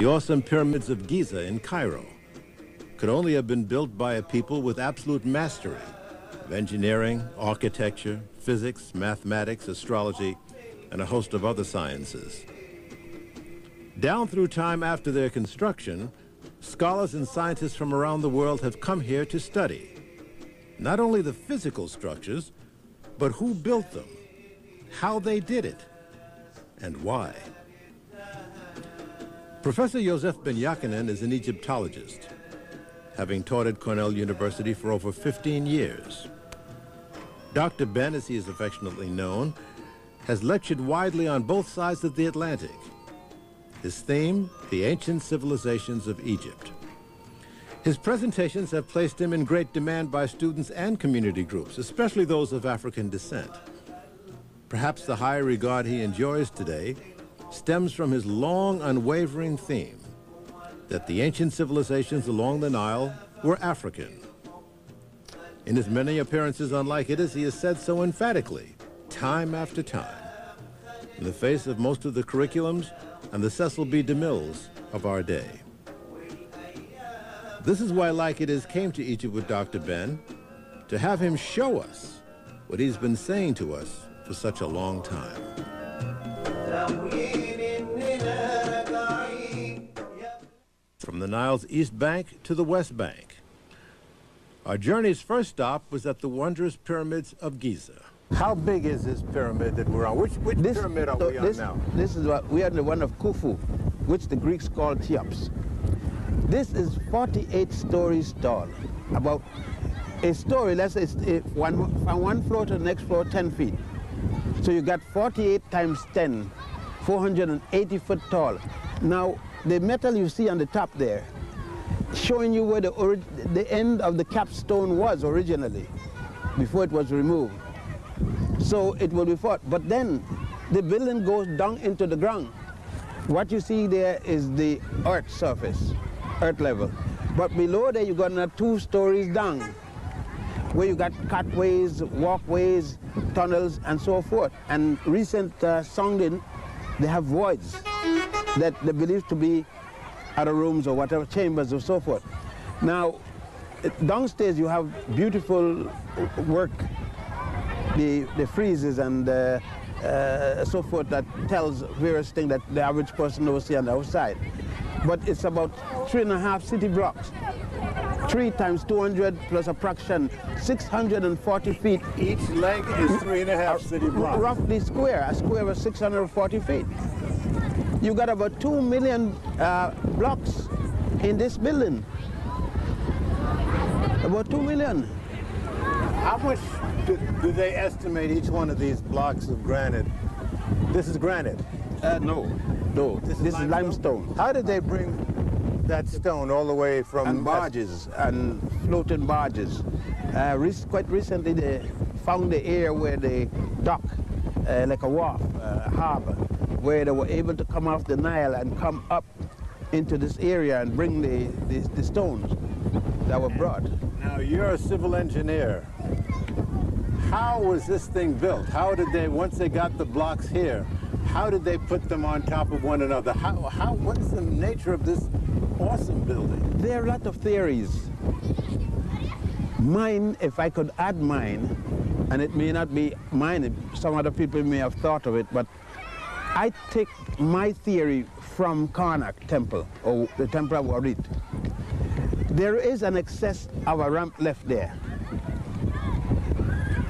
The awesome pyramids of Giza in Cairo could only have been built by a people with absolute mastery of engineering, architecture, physics, mathematics, astrology, and a host of other sciences. Down through time after their construction, scholars and scientists from around the world have come here to study not only the physical structures, but who built them, how they did it, and why. Professor Yosef ben Jochannan is an Egyptologist, having taught at Cornell University for over 15 years. Dr. Ben, as he is affectionately known, has lectured widely on both sides of the Atlantic. His theme, the ancient civilizations of Egypt. His presentations have placed him in great demand by students and community groups, especially those of African descent. Perhaps the high regard he enjoys today stems from his long, unwavering theme that the ancient civilizations along the Nile were African. In his many appearances on Like It Is, he has said so emphatically, time after time, in the face of most of the curriculums and the Cecil B. DeMilles of our day. This is why Like It Is came to Egypt with Dr. Ben, to have him show us what he's been saying to us for such a long time. From the Nile's east bank to the west bank, our journey's first stop was at the wondrous pyramids of Giza. How big is this pyramid that we're on? Which pyramid are we on now? This is we are the one of Khufu, which the Greeks called Cheops. This is 48 stories tall. About a story, let's say, from one floor to the next floor, 10 feet. So you got 48 times 10, 480 foot tall. Now, the metal you see on the top there, showing you where the end of the capstone was originally, before it was removed. So it will be fought. But then the building goes down into the ground. What you see there is the earth surface, earth level. But below there you got another 2 stories down, where you got cutways, walkways, tunnels, and so forth. And recent sounding, they have voids that they believe to be other rooms or whatever, chambers or so forth. Now, downstairs you have beautiful work, the friezes and so forth that tells various things that the average person will see on the outside. But it's about 3.5 city blocks. 3 times 200 plus approximately 640 feet. Each leg is 3.5 city blocks. Roughly square, a square was 640 feet. You got about 2 million blocks in this building. About 2 million. How much do they estimate each one of these blocks of granite? This is granite? No. This is limestone. How did they bring that stone all the way from... And barges, and floating barges. Quite recently they found the area where they dock, like a wharf, harbor, where they were able to come off the Nile and come up into this area and bring the stones that were brought. Now, you're a civil engineer. How was this thing built? How did they, once they got the blocks here, how did they put them on top of one another? What is the nature of this awesome building? There are a lot of theories. Mine, if I could add mine, and it may not be mine, some other people may have thought of it, but I take my theory from Karnak Temple, or the Temple of Warit. There is an excess of a ramp left there.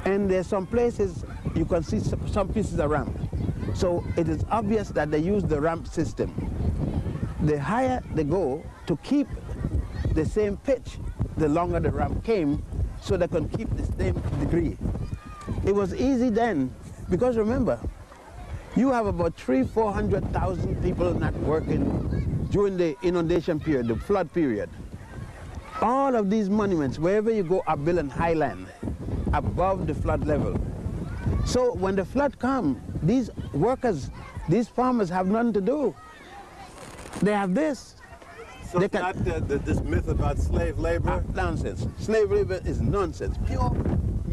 And there's some places you can see some pieces of ramp. So it is obvious that they use the ramp system. The higher they go, to keep the same pitch, the longer the ramp came, so they can keep the same degree. It was easy then, because remember, you have about 300,000–400,000 people not working during the inundation period, the flood period. All of these monuments, wherever you go, are built in highland, above the flood level. So when the flood comes, these workers, these farmers have nothing to do. They have this. So it's not this myth about slave labor? Nonsense. Slave labor is nonsense. Pure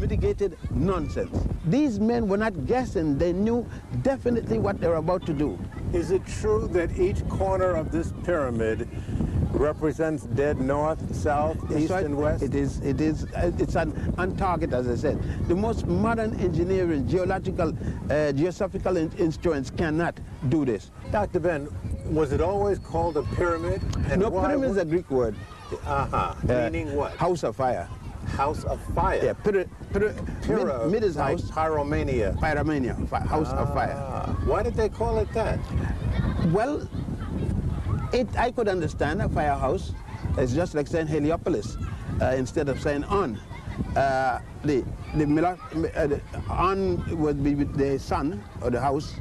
unmitigated nonsense. These men were not guessing. They knew definitely what they were about to do. Is it true that each corner of this pyramid represents dead north, south, east, and west? It is. It's on target, as I said. The most modern engineering, geological, geosophical instruments cannot do this. Dr. Ben, was it always called a pyramid? And no, pyramid is a Greek word. Meaning what? House of fire. House of fire? Yeah, mid is like house. Pyromania. Pyromania, house of fire. Why did they call it that? Well, I could understand a firehouse. It's just like saying Heliopolis instead of saying on. On would be the sun or the house,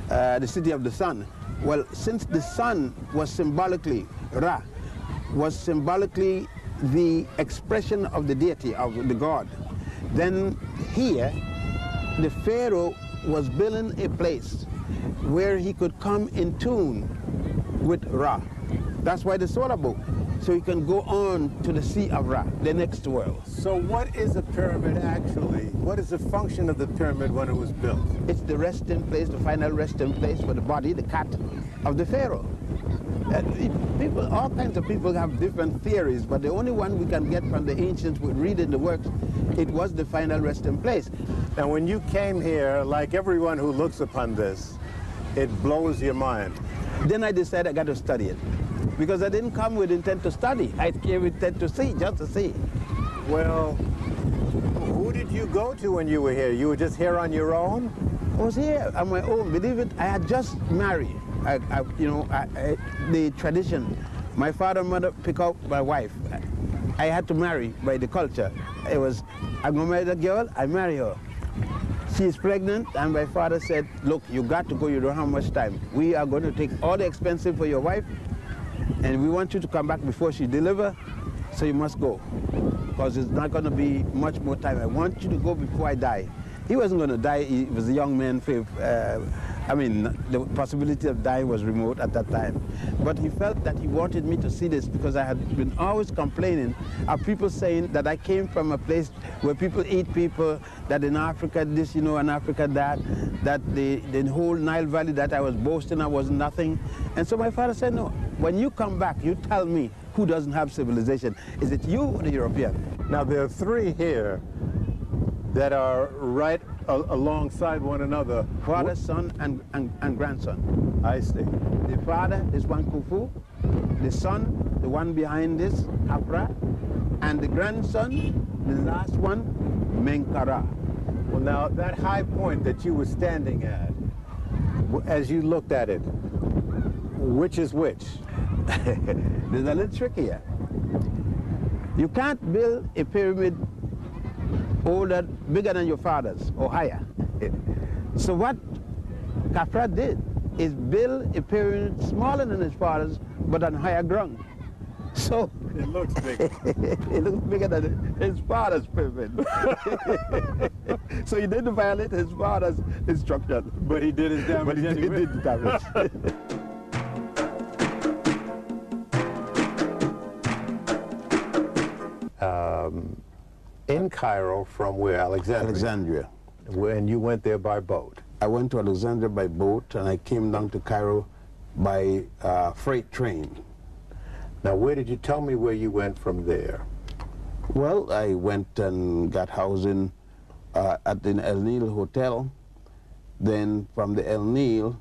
the city of the sun. Well, since the sun was symbolically, Ra, was symbolically the expression of the deity, of the god, then here the Pharaoh was building a place where he could come in tune with Ra. That's why the solar boat, so he can go on to the Sea of Ra, the next world. So what is a pyramid actually? What is the function of the pyramid when it was built? It's the resting place, the final resting place for the body, the cat of the Pharaoh. People, all kinds of people have different theories, but the only one we can get from the ancients with reading the works, it was the final resting place. Now when you came here, like everyone who looks upon this, it blows your mind. Then I decided I got to study it, because I didn't come with intent to study. I came with intent to see, just to see. Well, who did you go to when you were here? You were just here on your own? I was here on my own. Believe it, I had just married. The tradition, my father and mother pick out my wife. I had to marry by the culture. It was, I'm gonna marry the girl, I marry her. She's pregnant, and my father said, look, you got to go, you don't have much time. We are going to take all the expenses for your wife, and we want you to come back before she delivers, so you must go, because it's not going to be much more time. I want you to go before I die. He wasn't going to die. He was a young man. The possibility of dying was remote at that time. But he felt that he wanted me to see this, because I had been always complaining of people saying that I came from a place where people eat people, that in Africa this, in Africa that the whole Nile Valley that I was boasting of was nothing. And so my father said, no, when you come back, you tell me who doesn't have civilization. Is it you or the European? Now there are three here that are right alongside one another. Father, son, and grandson. I see. The father is one Khufu, the son, the one behind this, Afra, and the grandson, the last one, Menkara. Well, now, that high point that you were standing at, as you looked at it, which is which? There's a little trick here. You can't build a pyramid bigger than your father's or higher. So what Khafra did is build a pyramid smaller than his father's, but on higher ground. So it looks bigger. It looks bigger than his father's pyramid. So he didn't violate his father's instruction. But he did his damage anyway. He did the damage. In Cairo, from where? Alexandria? Alexandria. And you went there by boat? I went to Alexandria by boat, and I came down to Cairo by freight train. Now, where did you tell me where you went from there? Well, I went and got housing at the El Nil Hotel. Then from the El Nil,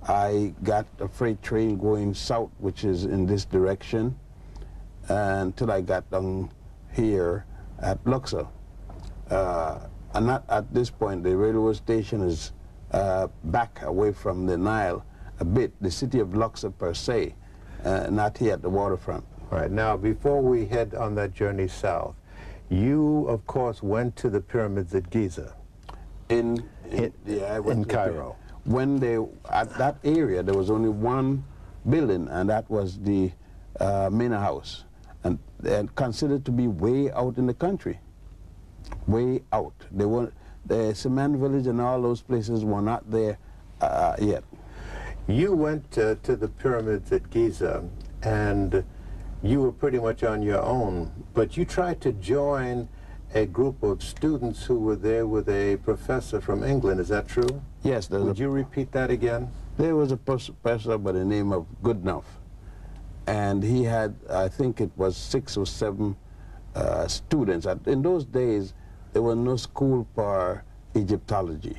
I got a freight train going south, which is in this direction, until I got down here at Luxor. And at this point, the railway station is back away from the Nile a bit, the city of Luxor per se, not here at the waterfront. All right, now before we head on that journey south, you, of course, went to the pyramids at Giza. Yeah, I went in Cairo. At that area, there was only one building, and that was the Mena House, and considered to be way out in the country, way out. The cement village and all those places were not there yet. You went to the pyramids at Giza, and you were pretty much on your own, but you tried to join a group of students who were there with a professor from England. Is that true? Yes. Would you repeat that again? There was a professor by the name of Goodenough, and he had, I think it was 6 or 7 students. In those days, there was no school for Egyptology.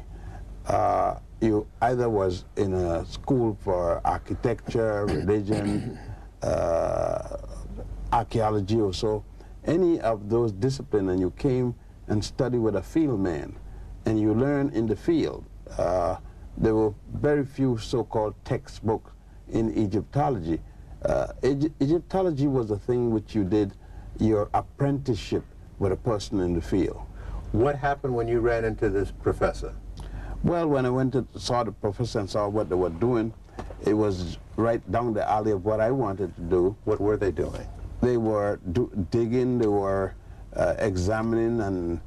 You either was in a school for architecture, religion, archaeology or so, any of those disciplines, and you came and studied with a field man, and you learn in the field. There were very few so-called textbooks in Egyptology. Egyptology was a thing which you did your apprenticeship with a person in the field. What happened when you ran into this professor? Well, when I went to saw the professor and saw what they were doing, it was right down the alley of what I wanted to do. What were they doing? They were digging, they were examining and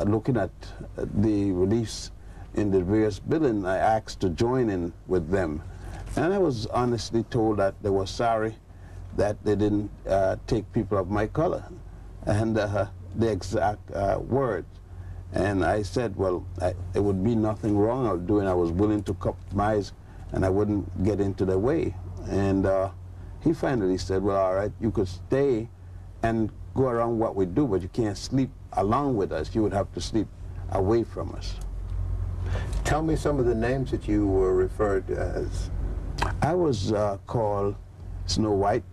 looking at the reliefs in the various buildings. I asked to join in with them. And I was honestly told that they were sorry that they didn't take people of my color, and the exact words. And I said, well, it would be nothing wrong I was doing. I was willing to compromise, and I wouldn't get into their way. And he finally said, well, all right, you could stay and go around what we do, but you can't sleep along with us. You would have to sleep away from us. Tell me some of the names that you were referred as. I was called Snow White.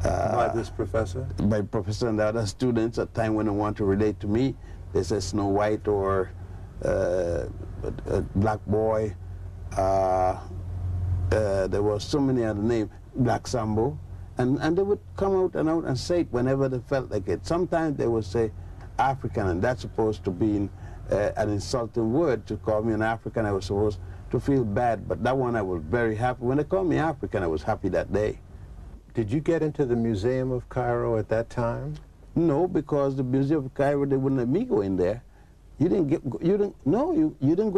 By this professor? By professor and the other students. At time when they want to relate to me, they said Snow White or Black Boy. There were so many other names, Black Sambo. And they would come out and say it whenever they felt like it. Sometimes they would say African, and that's supposed to be an insulting word. To call me an African, I was supposed to feel bad, but that one I was very happy. When they called me African, I was happy that day. Did you get into the Museum of Cairo at that time? No, because the Museum of Cairo, they wouldn't let me go in there. You didn't go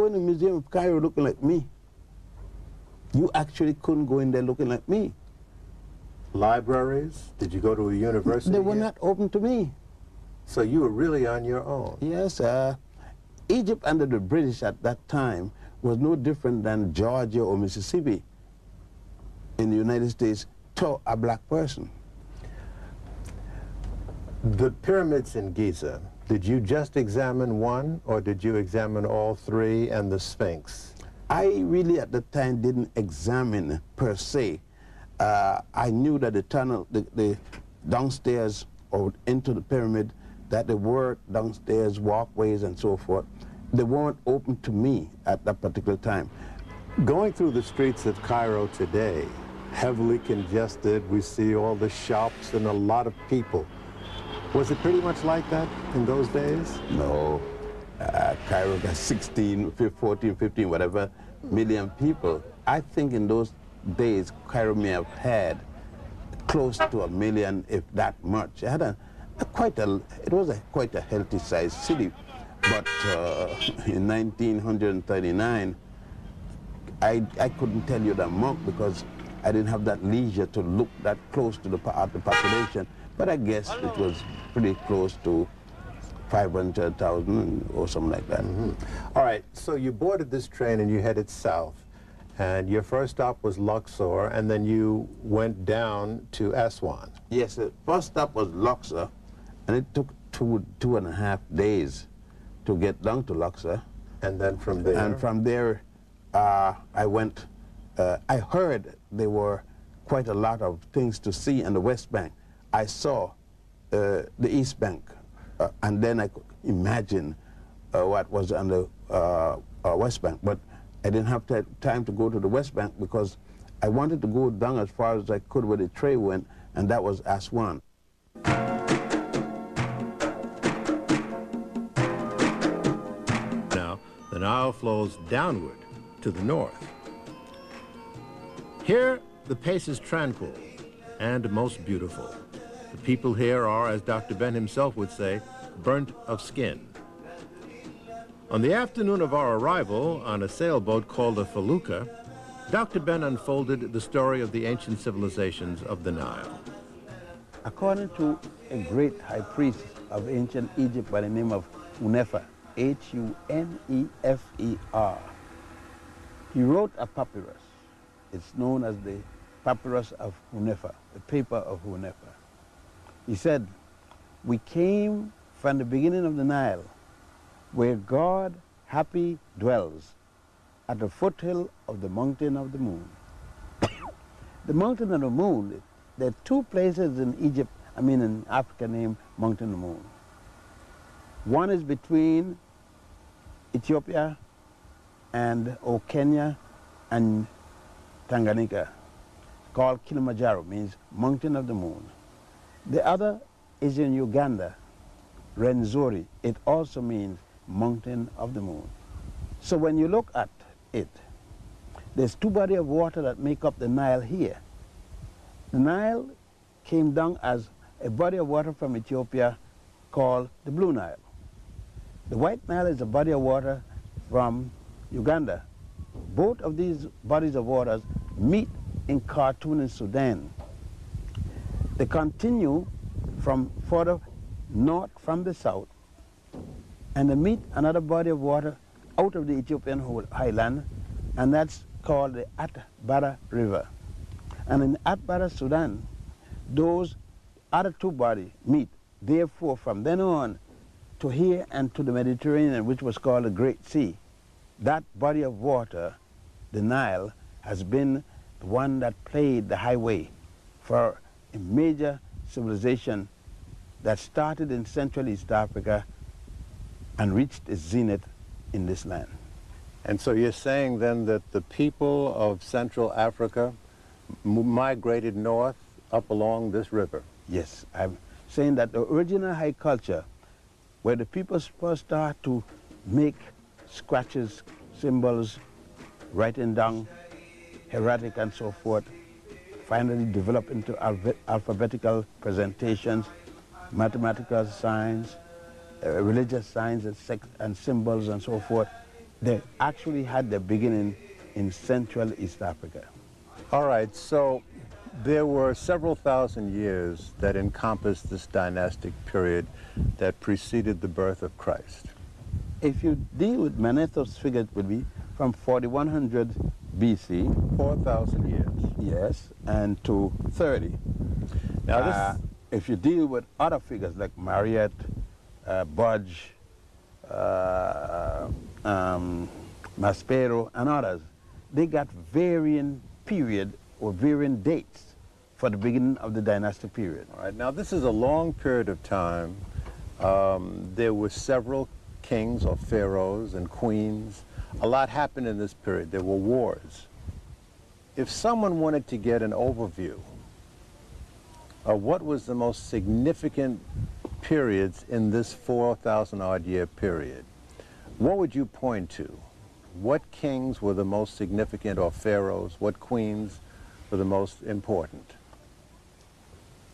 in the Museum of Cairo looking like me. You actually couldn't go in there looking like me. Libraries? Did you go to a university? They were not open to me. So you were really on your own? Yes. Egypt under the British at that time was no different than Georgia or Mississippi in the United States to a black person. The pyramids in Giza, did you just examine one, or did you examine all 3 and the Sphinx? I really at the time didn't examine per se. I knew that the tunnel, the downstairs or into the pyramid, that there were downstairs walkways and so forth. They weren't open to me at that particular time. Going through the streets of Cairo today, heavily congested, we see all the shops and a lot of people. Was it pretty much like that in those days? No. Cairo got 16, 14, 15, whatever million people. I think in those days, Cairo may have had close to 1 million, if that much. It had quite a healthy-sized city. But in 1939, I couldn't tell you the amount because I didn't have that leisure to look that close to the population. But I guess it was pretty close to 500,000 or something like that. Mm-hmm. All right, so you boarded this train and you headed south. And your first stop was Luxor, and then you went down to Aswan. Yes, the first stop was Luxor, and it took two and a half days to get down to Luxor. And then from there? And from there, I went, I heard there were quite a lot of things to see in the West Bank. I saw the East Bank, and then I could imagine what was on the West Bank. But I didn't have time to go to the West Bank because I wanted to go down as far as I could where the train went, and that was Aswan. Now, the Nile flows downward to the north. Here, the pace is tranquil and most beautiful. The people here are, as Dr. Ben himself would say, burnt of skin. On the afternoon of our arrival on a sailboat called a felucca, Dr. Ben unfolded the story of the ancient civilizations of the Nile. According to a great high priest of ancient Egypt by the name of Hunefer, Hunefer. He wrote a papyrus. It's known as the papyrus of Hunefer, the paper of Hunefer. He said, "We came from the beginning of the Nile, where God happy dwells, at the foothill of the mountain of the moon." The mountain of the moon, there are two places in in Africa named Mountain of the Moon. One is between Ethiopia and Kenya and Tanganyika, called Kilimanjaro, means Mountain of the Moon. The other is in Uganda, Rwenzori. It also means Mountain of the Moon. So when you look at it, there's two bodies of water that make up the Nile here. The Nile came down as a body of water from Ethiopia called the Blue Nile. The White Nile is a body of water from Uganda. Both of these bodies of waters meet in Khartoum in Sudan. They continue from further north from the south, and they meet another body of water out of the Ethiopian highland, and that's called the Atbara River. And in Atbara, Sudan, those other two bodies meet. Therefore, from then on to here and to the Mediterranean, which was called the Great Sea, that body of water, the Nile, has been the one that played the highway for a major civilization that started in Central East Africa and reached its zenith in this land. And so you're saying then that the people of Central Africa migrated north up along this river? Yes, I'm saying that the original high culture, where the people first start to make scratches, symbols, writing down, hieratic and so forth, finally develop into alphabetical presentations, mathematical signs, religious signs and symbols and so forth. They actually had their beginning in Central East Africa. All right, so there were several thousand years that encompassed this dynastic period that preceded the birth of Christ. If you deal with Manetho's figure, it would be from 4100 BC. 4,000 years. Yes, and to 30. Now, if you deal with other figures like Marriott, Budge, Maspero, and others, they got varying period or varying dates for the beginning of the dynastic period. All right, now this is a long period of time. There were several kings or pharaohs and queens. A lot happened in this period. There were wars. If someone wanted to get an overview of what was the most significant periods in this 4,000-odd year period, what would you point to? What kings were the most significant, or pharaohs? What queens were the most important?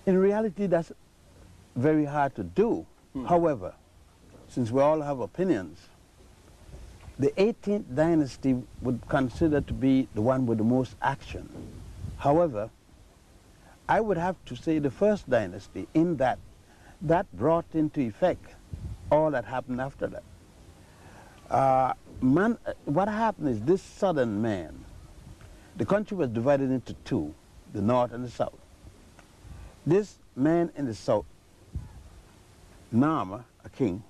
In reality, that's very hard to do. However, since we all have opinions, the 18th dynasty would consider to be the one with the most action. However, I would have to say the first dynasty, in that brought into effect all that happened after that. What happened is this southern man, the country was divided into two, the north and the south. This man in the south, SAAMR, a king,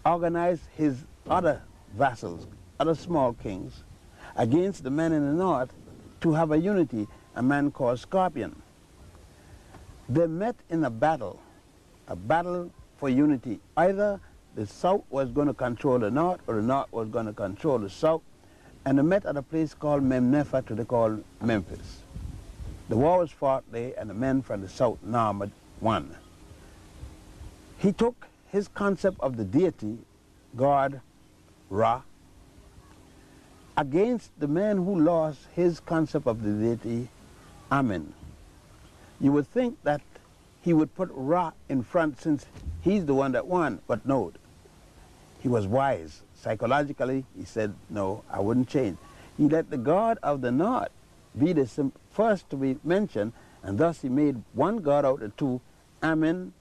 organized his other vassals, other small kings, against the man in the north to have a unity, a man called Scorpion. They met in a battle for unity. Either the south was going to control the north, or the north was going to control the south, and they met at a place called Memnefer, today called Memphis. The war was fought there, and the men from the south, SAAMR, won. He took his concept of the deity, God, Ra, against the man who lost his concept of the deity, Amen. You would think that he would put Ra in front since he's the one that won, but no. He was wise. Psychologically, he said, no, I wouldn't change. He let the god of the north be the first to be mentioned, and thus he made one god out of two, Amen,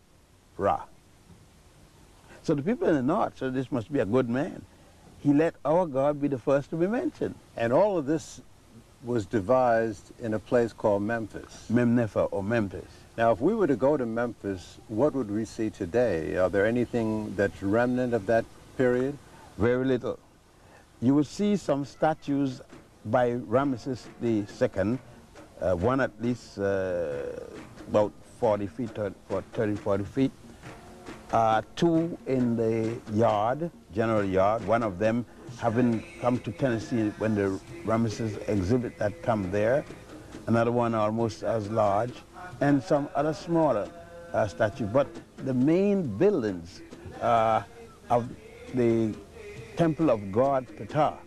Ra. So the people in the north said, this must be a good man. He let our God be the first to be mentioned. And all of this was devised in a place called Memphis. Memnefa or Memphis. Now, if we were to go to Memphis, what would we see today? Are there anything that's remnant of that period? Very little. You will see some statues by Ramesses II, one at least about 40 feet, 30, 40 feet. Two in the yard, general yard, one of them having come to Tennessee when the Ramesses exhibit had come there, another one almost as large, and some other smaller statues. But the main buildings of the temple of god Ptah.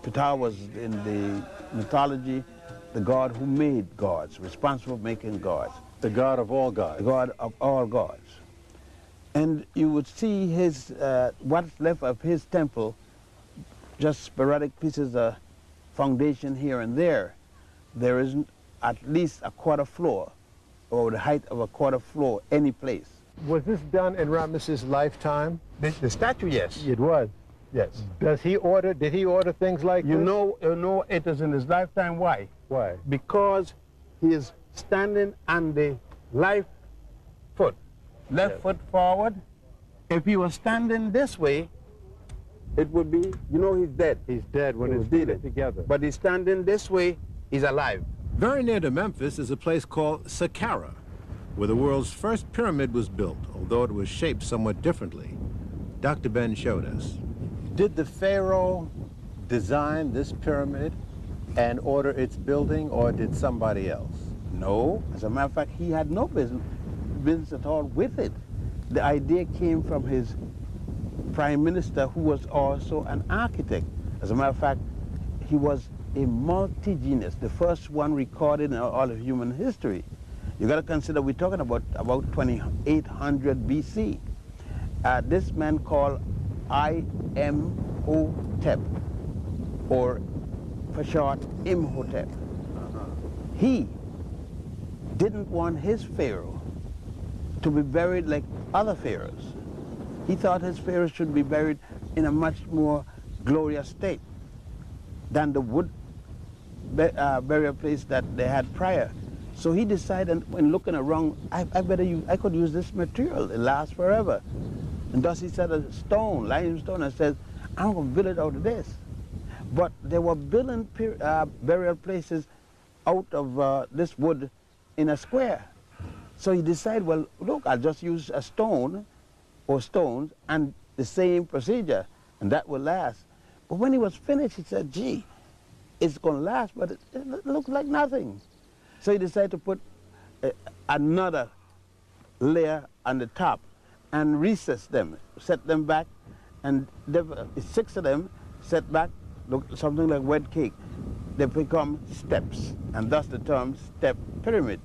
Ptah was in the mythology the god who made gods, responsible for making gods. The god of all gods. The god of all gods. And you would see his, what's left of his temple, just sporadic pieces of foundation here and there. There isn't at least a quarter floor, or the height of a quarter floor, any place. Was this done in Ramesses' lifetime? The statue, yes. It was. Yes. Did he order things like You this? know it is in his lifetime. Why? Why? Because he is standing on the left foot. Left foot forward. If he was standing this way, it would be, you know, he's dead. He's dead when it's dead together. But he's standing this way, he's alive. Very near to Memphis is a place called Saqqara, where the world's first pyramid was built, although it was shaped somewhat differently. Dr. Ben showed us. Did the Pharaoh design this pyramid and order its building, or did somebody else? No, as a matter of fact, he had no business at all with it. The idea came from his prime minister, who was also an architect. As a matter of fact, he was a multi-genius, the first one recorded in all of human history. You got to consider we're talking about 2800 BC. This man called Imhotep, or for short, Imhotep. He didn't want his pharaoh to be buried like other pharaohs. He thought his pharaoh should be buried in a much more glorious state than the wood burial place that they had prior. So he decided, when looking around, I could use this material, it lasts forever. And thus he said a stone, limestone, and says, I'm going to build it out of this. But they were building burial places out of this wood in a square. So he decided, well, look, I'll just use a stone or stones and the same procedure, and that will last. But when he was finished, he said, gee, it's going to last, but it looks like nothing. So he decided to put another layer on the top and recess them, set them back, and 6 of them set back, look something like wet cake. They become steps, and thus the term step pyramid.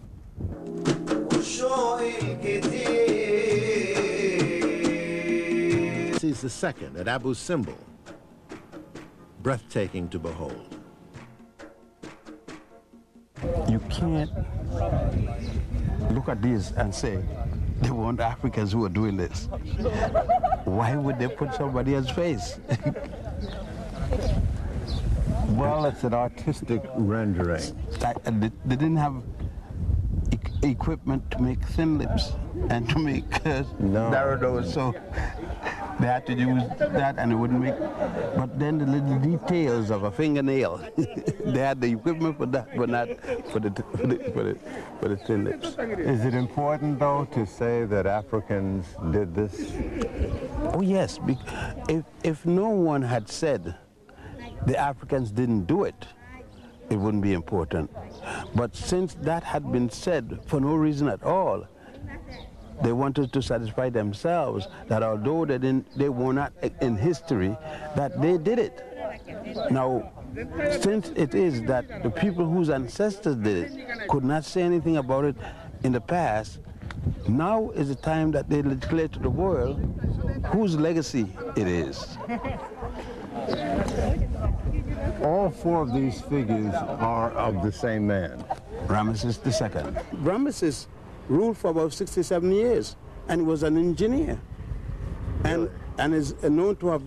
Sees the second at Abu Simbel, breathtaking to behold. You can't look at these and say, they weren't Africans who were doing this. Why would they put somebody else's face? Well, it's an artistic rendering. They didn't have equipment to make thin lips and to make narrow nose, so they had to use that, and it wouldn't make. But then the little details of a fingernail, they had the equipment for that, but not for the thin lips. Is it important, though, to say that Africans did this? Oh yes, if no one had said the Africans didn't do it, it wouldn't be important. But since that had been said for no reason at all, they wanted to satisfy themselves that although they were not in history, that they did it. Now, since it is that the people whose ancestors did it could not say anything about it in the past, now is the time that they declare to the world whose legacy it is. All 4 of these figures are of the same man. Ramesses II. Ramesses ruled for about 67 years and was an engineer. and is known to have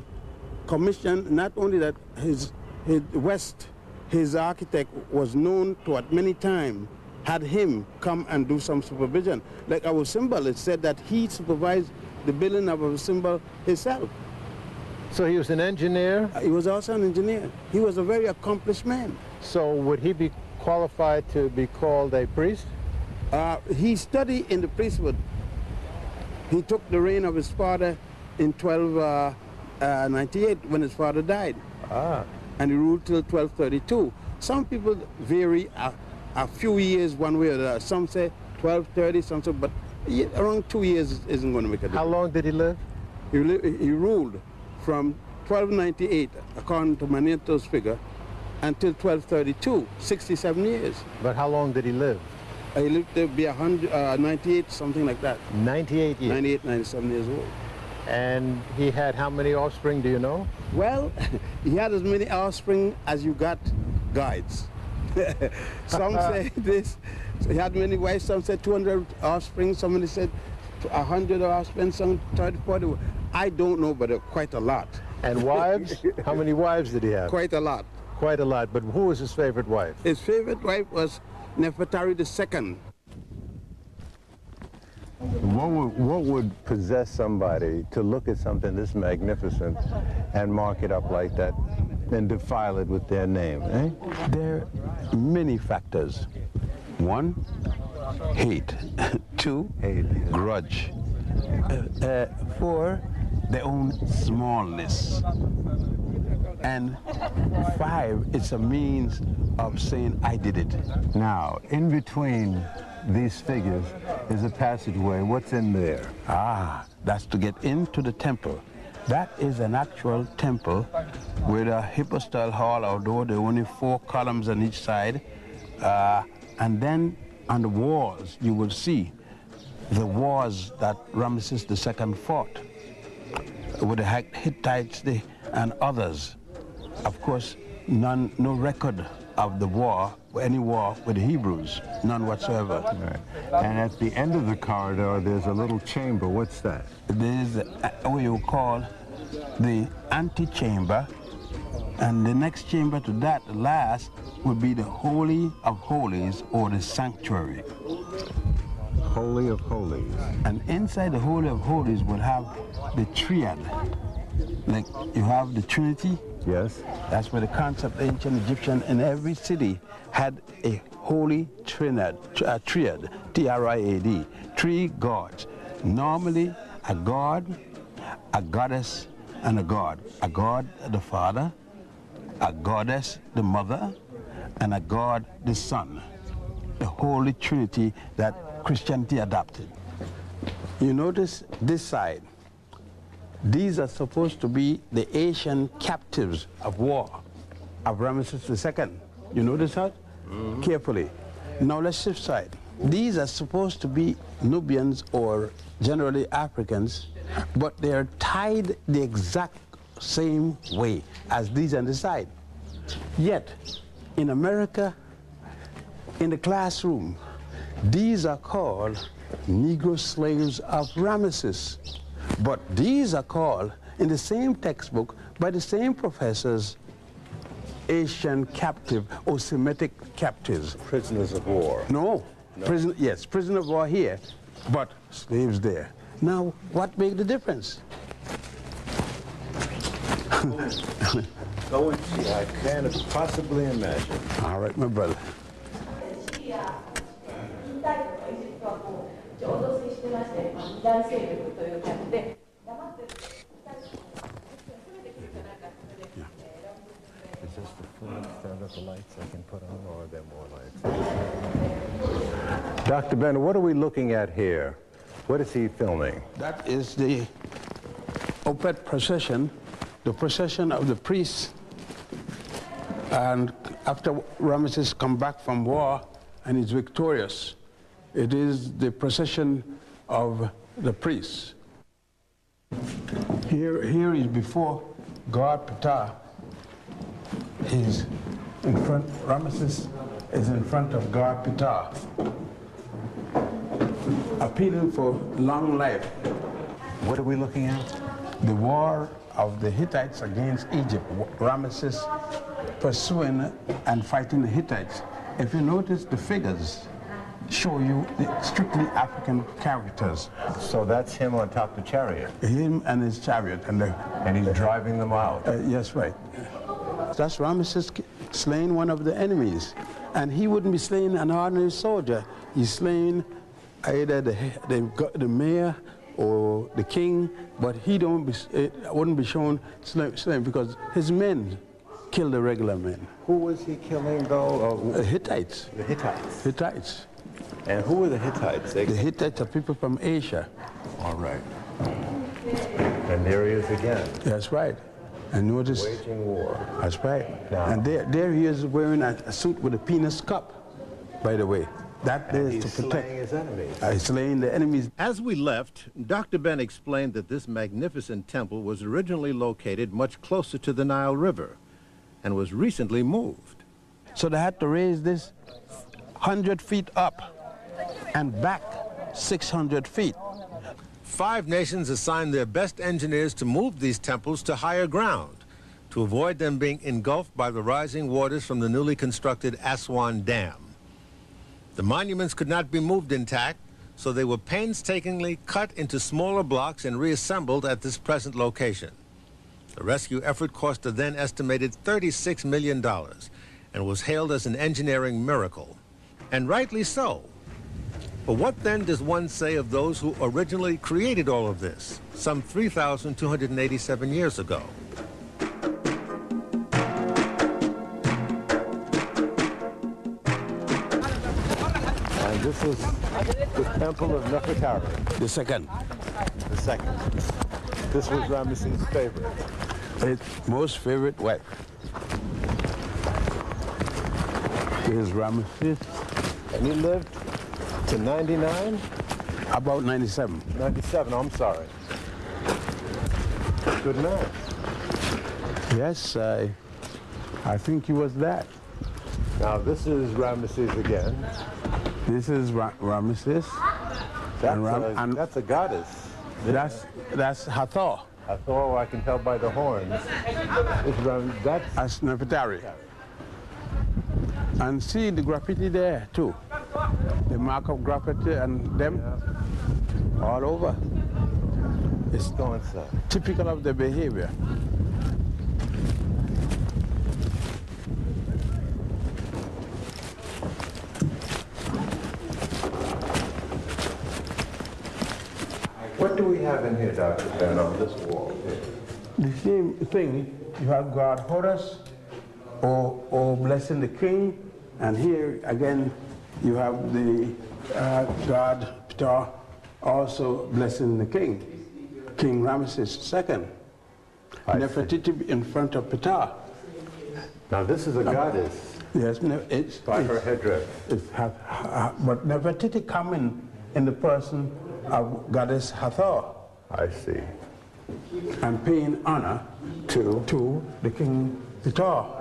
commissioned, not only that, his architect was known to at many times had him come and do some supervision. Like our symbol, it said that he supervised the building of our symbol himself. So he was an engineer? He was also an engineer. He was a very accomplished man. So would he be qualified to be called a priest? He studied in the priesthood. He took the reign of his father in 1298 when his father died. And he ruled till 1232. Some people vary a few years one way or the other. Some say 1230, some say, but around 2 years isn't going to make a difference. How long did he live? He ruled from 1298, according to Maneto's figure, until 1232, 67 years. But how long did he live? He lived to be 98, something like that. 98 years? 98, 97 years old. And he had how many offspring, do you know? Well, he had as many offspring as you got guides. Some say this. So he had many wives, some said 200 offspring, somebody said 100 offspring, some 30, 40. I don't know, but quite a lot. And wives? How many wives did he have? Quite a lot. Quite a lot. But who was his favorite wife? His favorite wife was Nefertari II. What would possess somebody to look at something this magnificent and mark it up like that and defile it with their name? Eh? There are many factors. One, hate. Two, grudge. Four, their own smallness. And five, it's a means of saying, I did it. Now, in between these figures is a passageway. What's in there? That's to get into the temple. That is an actual temple with a hypostyle hall, although there are only 4 columns on each side. And then on the walls, you will see the wars that Ramesses II fought with the Hittites and others. Of course, no record of the war, any war with the Hebrews, none whatsoever. Right. And at the end of the corridor, there's a little chamber. What's that? There's what you call the antechamber, and the next chamber to that, the last, would be the Holy of Holies, or the sanctuary. Holy of Holies. And inside the Holy of Holies will have the triad. Like you have the Trinity. Yes. That's where the concept of ancient Egyptian in every city had a holy triad, T-R-I-A-D, 3 gods. Normally a god, a goddess, and a god. A god, the father, a goddess, the mother, and a god, the son. The holy trinity that Christianity adopted. You notice this side. These are supposed to be the Asian captives of war of Ramesses II. You notice that? Carefully. Now let's shift side. These are supposed to be Nubians or generally Africans, but they're tied the exact same way as these on the side. Yet, in America, in the classroom, these are called Negro slaves of Ramesses. But these are called, in the same textbook, by the same professors, Asian captive or Semitic captives. Prisoners of war. No. Yes, prisoner of war here, but slaves there. Now, what made the difference? Go and see. I can't possibly imagine. All right, my brother. Is this the full extent of the lights I can put on, or are there more lights? Dr. Bennett, what are we looking at here? What is he filming? That is the Opet procession, the procession of the priests. And after Ramesses come back from war and is victorious, it is the procession of the priests. Here is before God Ptah. He's in front, Ramesses is in front of God Ptah, appealing for long life. What are we looking at? the war of the Hittites against Egypt, Ramesses pursuing and fighting the Hittites. If you notice, the figures show you the strictly African characters. So that's him on top of the chariot. Him and his chariot. And he's driving them out. Yes, right. That's Ramesses slaying one of the enemies. And he wouldn't be slaying an ordinary soldier. He's slaying either the mayor or the king, but he wouldn't be shown slaying because his men killed the regular men. Who was he killing, though? The Hittites. The Hittites. Hittites. And who were the Hittites? The Hittites are people from Asia. All right. And there he is again. That's right. And notice. Waging war. That's right. Now, and there he is wearing a suit with a penis cup, by the way. That is to protect. Slaying his enemies. Slaying the enemies. As we left, Dr. Ben explained that this magnificent temple was originally located much closer to the Nile River and was recently moved. So they had to raise this 100 feet up and back 600 feet. 5 nations assigned their best engineers to move these temples to higher ground to avoid them being engulfed by the rising waters from the newly constructed Aswan Dam. The monuments could not be moved intact, so they were painstakingly cut into smaller blocks and reassembled at this present location. The rescue effort cost a then estimated $36 million and was hailed as an engineering miracle. And rightly so. But what then does one say of those who originally created all of this, some 3,287 years ago? And this is the temple of Nefertari. The second. The second. This was Ramesses' favorite. His most favorite wife. This is Ramesses. And he lived to 99? About 97. 97, I'm sorry. Good man. Yes, I think he was that. Now this is Ramesses again. This is Ramesses. That's a goddess. That's Hathor. Hathor, I can tell by the horns. That's Nefertari. And see the graffiti there too. The mark of graffiti and them all over. It's typical of the behavior. What do we have in here, Dr. Ben, on this wall? The same thing. You have God Horus, or blessing the king, and here again you have the God Ptah also blessing the king, King Ramesses II. Nefertiti in front of Ptah. Now this is a goddess. Yes, it's by her headdress. But Nefertiti come in the person of goddess Hathor. I see. And paying honor to the king Ptah.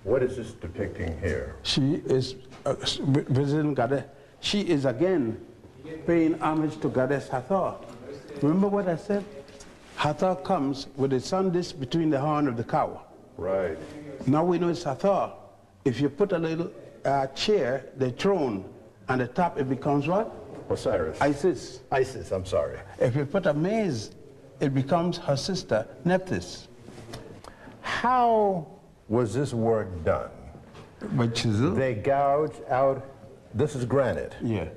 What is this depicting here? She is visiting goddess. She is again paying homage to goddess Hathor. Remember what I said? Hathor comes with a sun disk between the horn of the cow. Right. Now we know it's Hathor. If you put a little chair, the throne, on the top, it becomes what? Osiris. Isis. Isis, I'm sorry. If you put a maze, it becomes her sister, Nephthys. How was this work done? By chisel. They gouged out, this is granite. Yeah.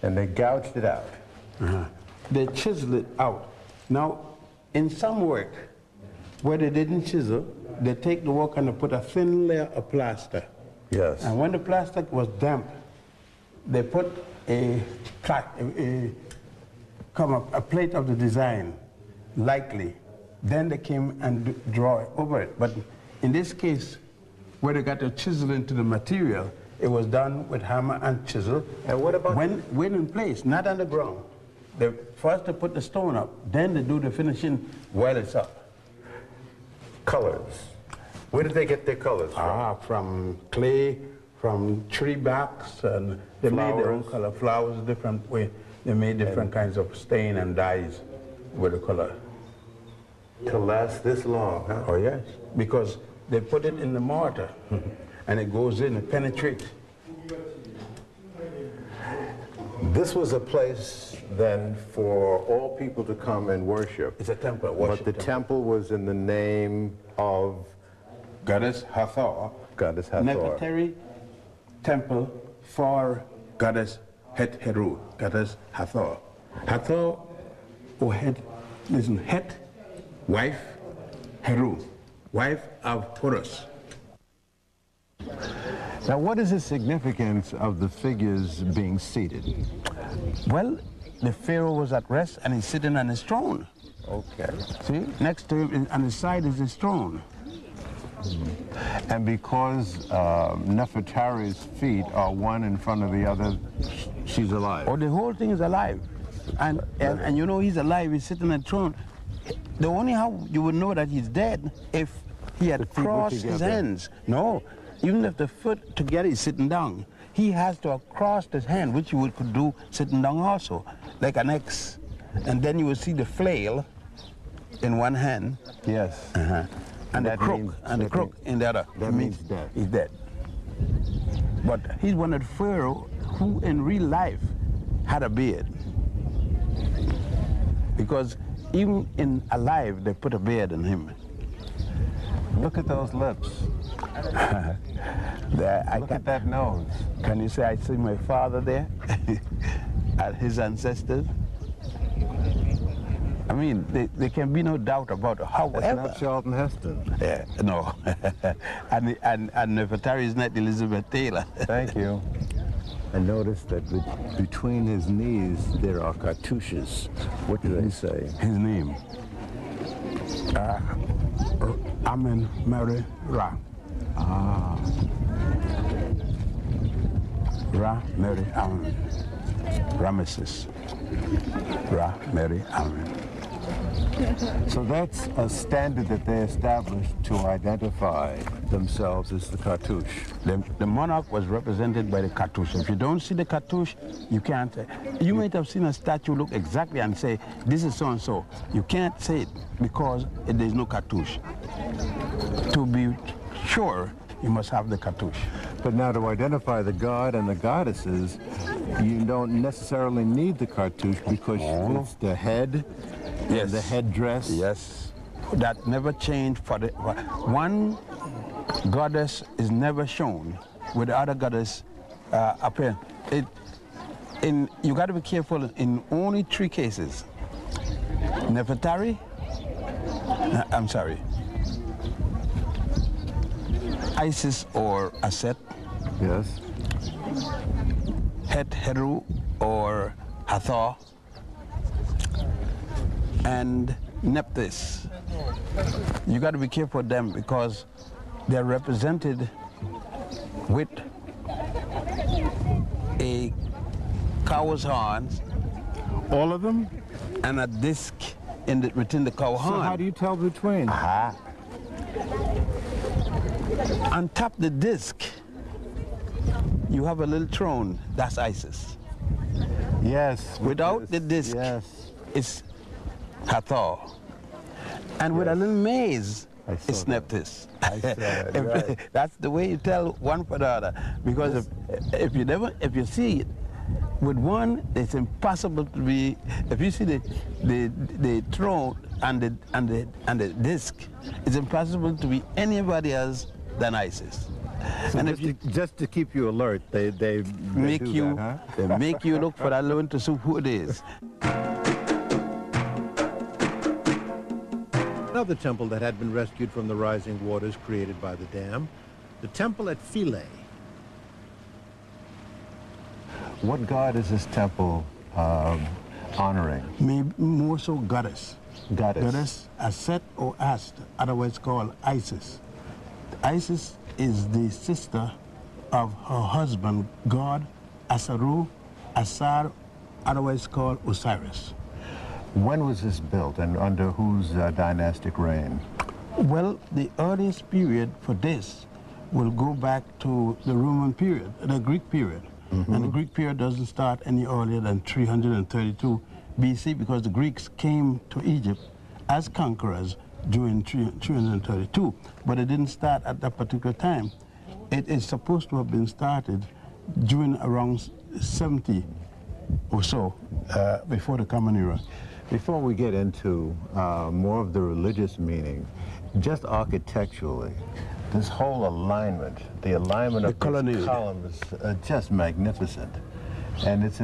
And they gouged it out. They chiseled it out. Now, in some work, where they didn't chisel, they take the work and they put a thin layer of plaster. Yes. And when the plastic was damp, they put a plate of the design, lightly. Then they came and draw over it. But in this case, where they got to chisel into the material, it was done with hammer and chisel. And what about when in place, not on the ground? First they put the stone up, then they do the finishing while it's up. Colors. Where did they get their colors from? From clay, from tree barks, and they made their own color. Flowers a different way. They made different kinds of stain and dyes with the color. To last this long, huh? Oh yes, because they put it in the mortar and it goes in and penetrates. This was a place then for all people to come and worship. It's a temple, But the temple was in the name of Goddess Hathor. Goddess Hathor. Nefertari temple for Goddess Heru, Goddess Hathor. Hathor, or Het, listen, Het, wife, Heru, wife of Horus. Now, what is the significance of the figures being seated? Well, the Pharaoh was at rest and he's sitting on his throne. Okay. See, next to him on the side is his throne. And because Nefertari's feet are one in front of the other, she's alive. Oh, the whole thing is alive. And you know he's alive, he's sitting on the throne. The only how you would know that he's dead if he had crossed his hands. No, even if the foot together is sitting down, he has to have crossed his hand, which you could do sitting down also, like an X. And then you will see the flail in one hand. Yes. And the crook in the other. That means death. He's dead. But he's one of the pharaoh who in real life had a beard. Because even in alive, they put a beard on him. Look at those lips. Look at that nose. Can you say I see my father there? At his ancestors? I mean, there can be no doubt about it. However, that's not Charlton Heston. Yeah, no. and Nefertari is not Elizabeth Taylor. Thank you. I noticed that between his knees there are cartouches. What do they say? His name? Amen Mary Ra. Ah. Ra Mary Amen. Ramesses. Ra Mary Amen. So that's a standard that they established to identify themselves as the cartouche. The monarch was represented by the cartouche. If you don't see the cartouche, you can't. You might have seen a statue look exactly and say, this is so-and-so. You can't say it because there's no cartouche. To be sure, you must have the cartouche. But now to identify the god and the goddesses, you don't necessarily need the cartouche because it's the head, and the headdress. Yes, that never changed for the one goddess is never shown with the other goddess appear. You got to be careful in only 3 cases. Nefertari, I'm sorry, Isis or Aset. Yes. Heru or Hathor, and Nephthys. You got to be careful of them because they're represented with a cow's horns. All of them? And a disc within the cow horn. So how do you tell between? On top of the disc, you have a little throne. That's Isis. Yes. Without the disc, yes, it's Hathor. And with a little maze, it's Nephthys. I saw it, right. That's the way you tell one for the other. Because if you see it, with one, it's impossible to be. If you see the throne and the disc, it's impossible to be anybody else than Isis. So and just to keep you alert, they make do you that, huh? they make you look for that loan to see who it is. Another temple that had been rescued from the rising waters created by the dam, the temple at Philae. What god is this temple honoring? Maybe more so goddess. Goddess. Goddess Aset or Ast, otherwise called Isis. Isis is the sister of her husband, god Asaru, Asar, otherwise called Osiris. When was this built and under whose dynastic reign? Well, the earliest period for this will go back to the Roman period, the Greek period. And the Greek period doesn't start any earlier than 332 BC because the Greeks came to Egypt as conquerors during 332, but it didn't start at that particular time. It is supposed to have been started during around 70 or so, before the Common Era. Before we get into more of the religious meaning, just architecturally, this whole alignment, the alignment of these columns is just magnificent. And it's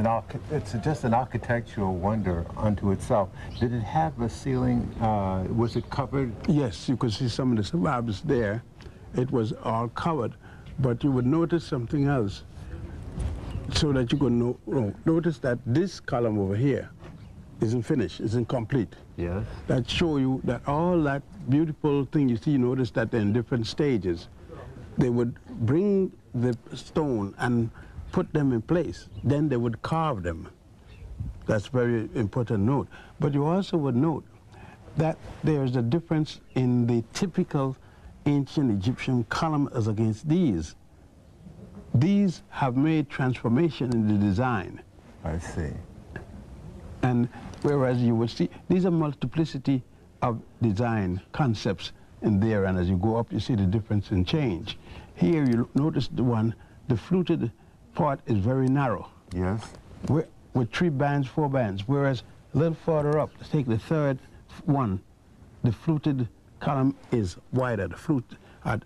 just an architectural wonder unto itself. Did it have a ceiling? Was it covered? Yes, you could see some of the slabs there. It was all covered, but you would notice something else, so that you could notice that this column over here isn't finished, isn't complete. Yes. That show you that all that beautiful thing you see, you notice that they're in different stages. They would bring the stone and put them in place. Then they would carve them. That's very important note. But you also would note that there's a difference in the typical ancient Egyptian column as against these. These have made transformation in the design. I see. And whereas you would see, these are multiplicity of design concepts in there, and as you go up, you see the difference in change. Here you notice the fluted part is very narrow. Yes. With 3 bands, 4 bands, whereas a little further up, take the third one, the fluted column is wider, the flute at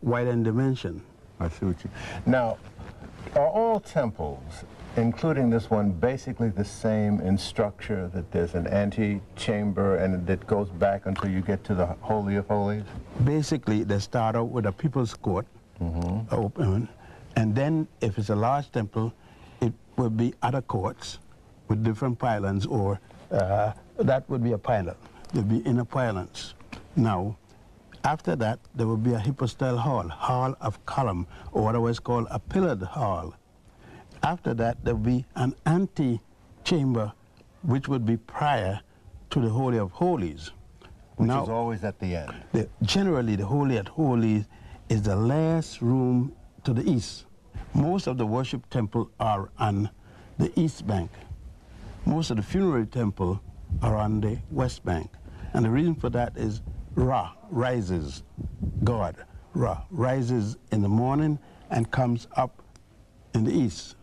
wider in dimension. I see what you... Now, are all temples, including this one, basically the same in structure, that there's an ante-chamber and it goes back until you get to the Holy of Holies? Basically, they start out with a people's court, open, and then if it's a large temple, it would be other courts with different pylons, or that would be a pylon. There'd be inner pylons. Now, after that, there will be a hypostyle hall of column, or otherwise called a pillared hall. After that, there will be an ante-chamber, which would be prior to the Holy of Holies. Which is always at the end. Generally, the Holy of Holies is the last room to the east. Most of the worship temples are on the east bank. Most of the funerary temples are on the west bank. And the reason for that is Ra rises, God. Ra rises in the morning and comes up in the east.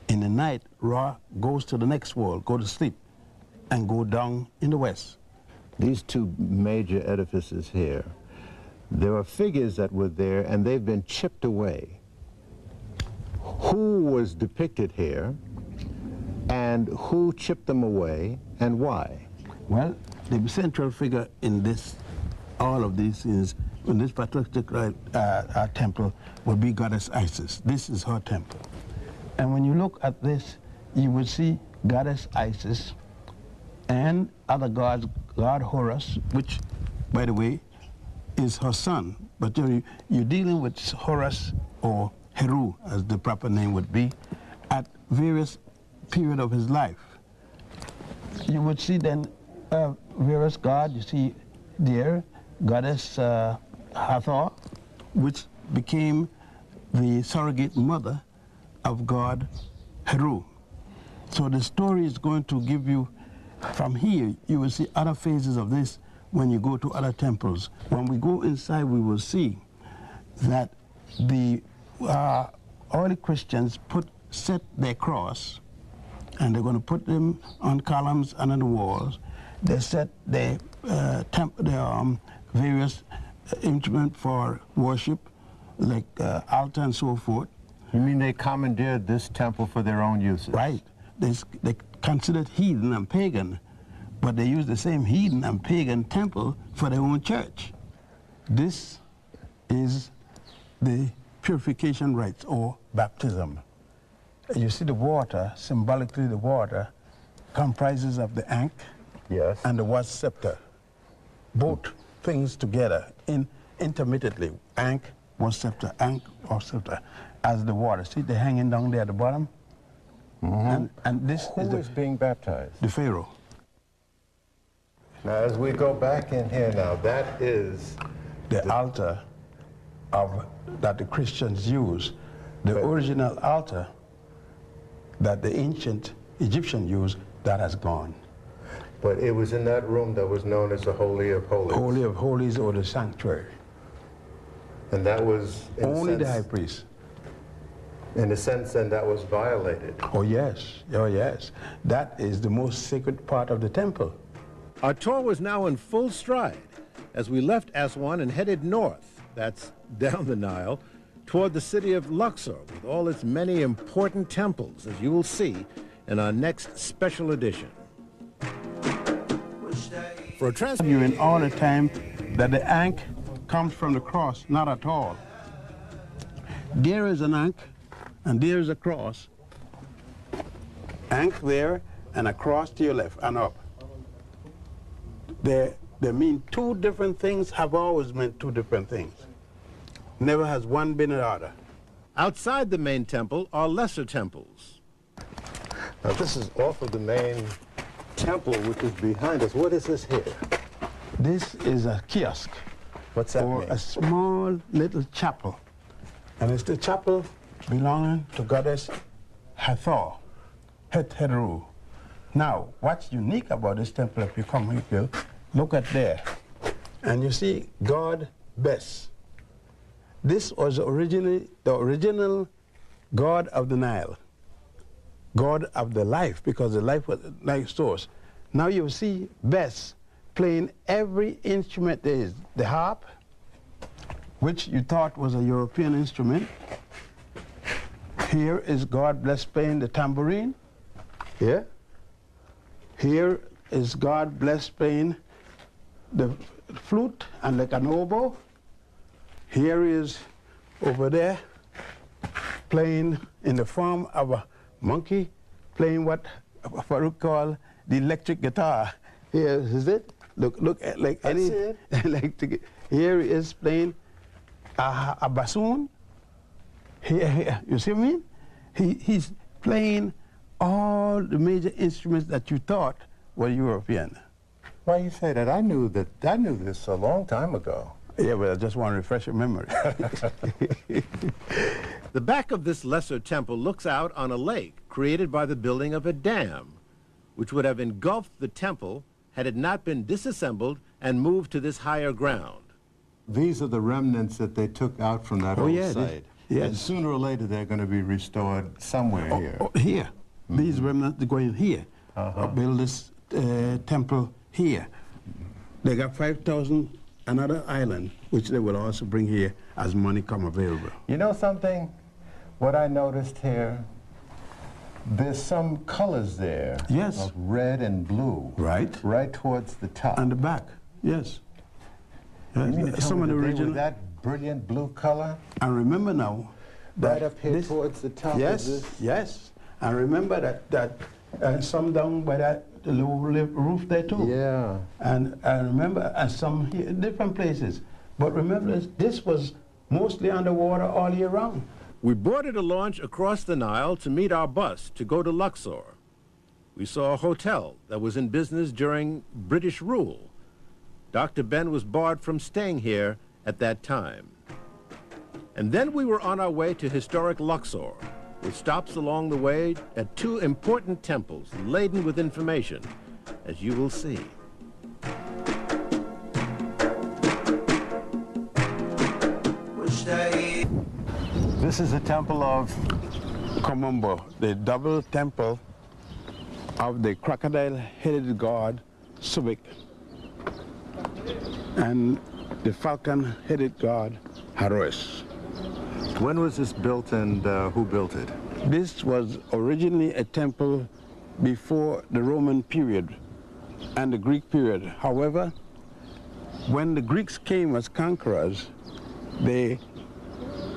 In the night, Ra goes to the next world, go to sleep, and go down in the west. These 2 major edifices here, there are figures that were there and they've been chipped away. Who was depicted here, and who chipped them away, and why? Well, the central figure in all of these scenes, in this particular temple, would be Goddess Isis. This is her temple. And when you look at this, you will see Goddess Isis and other gods, God Horus, which, by the way, is her son. But you're dealing with Horus, or Heru, as the proper name would be, at various periods of his life. You would see then various gods. You see there, Goddess Hathor, which became the surrogate mother of God Heru. So the story is going to give you, from here, you will see other phases of this when you go to other temples. When we go inside, we will see that the early Christians set their cross, and they're going to put them on columns and on the walls. They set their various instruments for worship, like altar and so forth. You mean they commandeered this temple for their own uses? Right. They considered heathen and pagan, but they used the same heathen and pagan temple for their own church. This is the purification rites, or baptism. You see the water, symbolically the water, comprises of the ankh, yes, and the was scepter. Both things together, intermittently. Ankh, was scepter, ankh, or scepter, as the water. See, they're hanging down there at the bottom? And this Who is being baptized? The Pharaoh. Now, as we go back in here now, that is the altar that the Christians use. The original altar that the ancient Egyptian used, that has gone. But it was in that room that was known as the Holy of Holies. Holy of Holies, or the sanctuary. And that was, in Only a sense, the high priest. in a sense, then that was violated. Oh yes, oh yes. That is the most sacred part of the temple. Our tour was now in full stride as we left Aswan and headed north, that's down the Nile, toward the city of Luxor with all its many important temples, as you will see in our next special edition. For a trans- You in all the time that the ankh comes from the cross, not at all. There is an ankh and there is a cross. Ankh there and a cross to your left and up. They mean two different things, have always meant two different things. Never has one been the other. Outside the main temple are lesser temples. Now this is off of the main temple, which is behind us. What is this here? This is a kiosk. What's that or mean? a small little chapel. And it's the chapel belonging to goddess Hathor, Heru. Now, what's unique about this temple, if you come here, look at there. And you see God Bes. This was originally the original god of the Nile, god of the life, because the life was life source. Now you see Bes playing every instrument there is. The harp, which you thought was a European instrument. Here is God Bless playing the tambourine. Here. Here is God Bless playing the flute and like an oboe. Here is over there playing in the form of a monkey, playing what Farouk call the electric guitar. Here is it. Look at like any electric. Here he is playing a bassoon. Here, you see what I mean? He's playing all the major instruments that you thought were European. Why you say that? I knew this a long time ago. Yeah, but I just want to refresh your memory. The back of this lesser temple looks out on a lake created by the building of a dam, which would have engulfed the temple had it not been disassembled and moved to this higher ground. These are the remnants that they took out from that old site. Yes. And sooner or later they're going to be restored somewhere here. Here. These remnants are going here. Build this temple here. They got 5,000 another island, which they will also bring here as money come available. You know something? What I noticed here, there's some colors there. Yes. Of red and blue. Right. Right towards the top. And the back, yes. You mean to tell Some me of the that they original. were that brilliant blue color? And remember now, Right up here towards the top yes, of this? Yes. And remember that some down by the low roof there too. Yeah. And remember, and some here, different places. But remember, this was mostly underwater all year round. We boarded a launch across the Nile to meet our bus to go to Luxor. We saw a hotel that was in business during British rule. Dr. Ben was barred from staying here at that time. And then we were on our way to historic Luxor, with stops along the way at two important temples laden with information, as you will see. This is a temple of Komombo, the double temple of the crocodile-headed god Subik and the falcon-headed god Haroes. When was this built and who built it? This was originally a temple before the Roman period and the Greek period. However, when the Greeks came as conquerors, they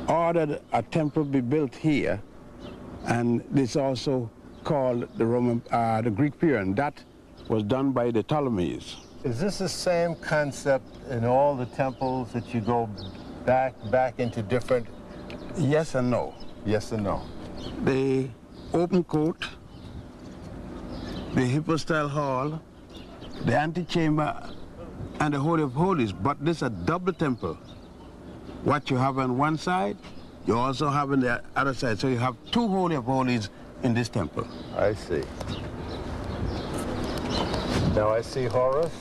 ordered a temple be built here, and this also called the Greek period, and that was done by the Ptolemies. Is this the same concept in all the temples that you go back into different? Yes and no. Yes and no. The open court, the hypostyle hall, the antechamber, and the Holy of Holies, but this is a double temple. What you have on one side, you also have on the other side. So you have two Holy of Holies in this temple. I see. Now I see Horus.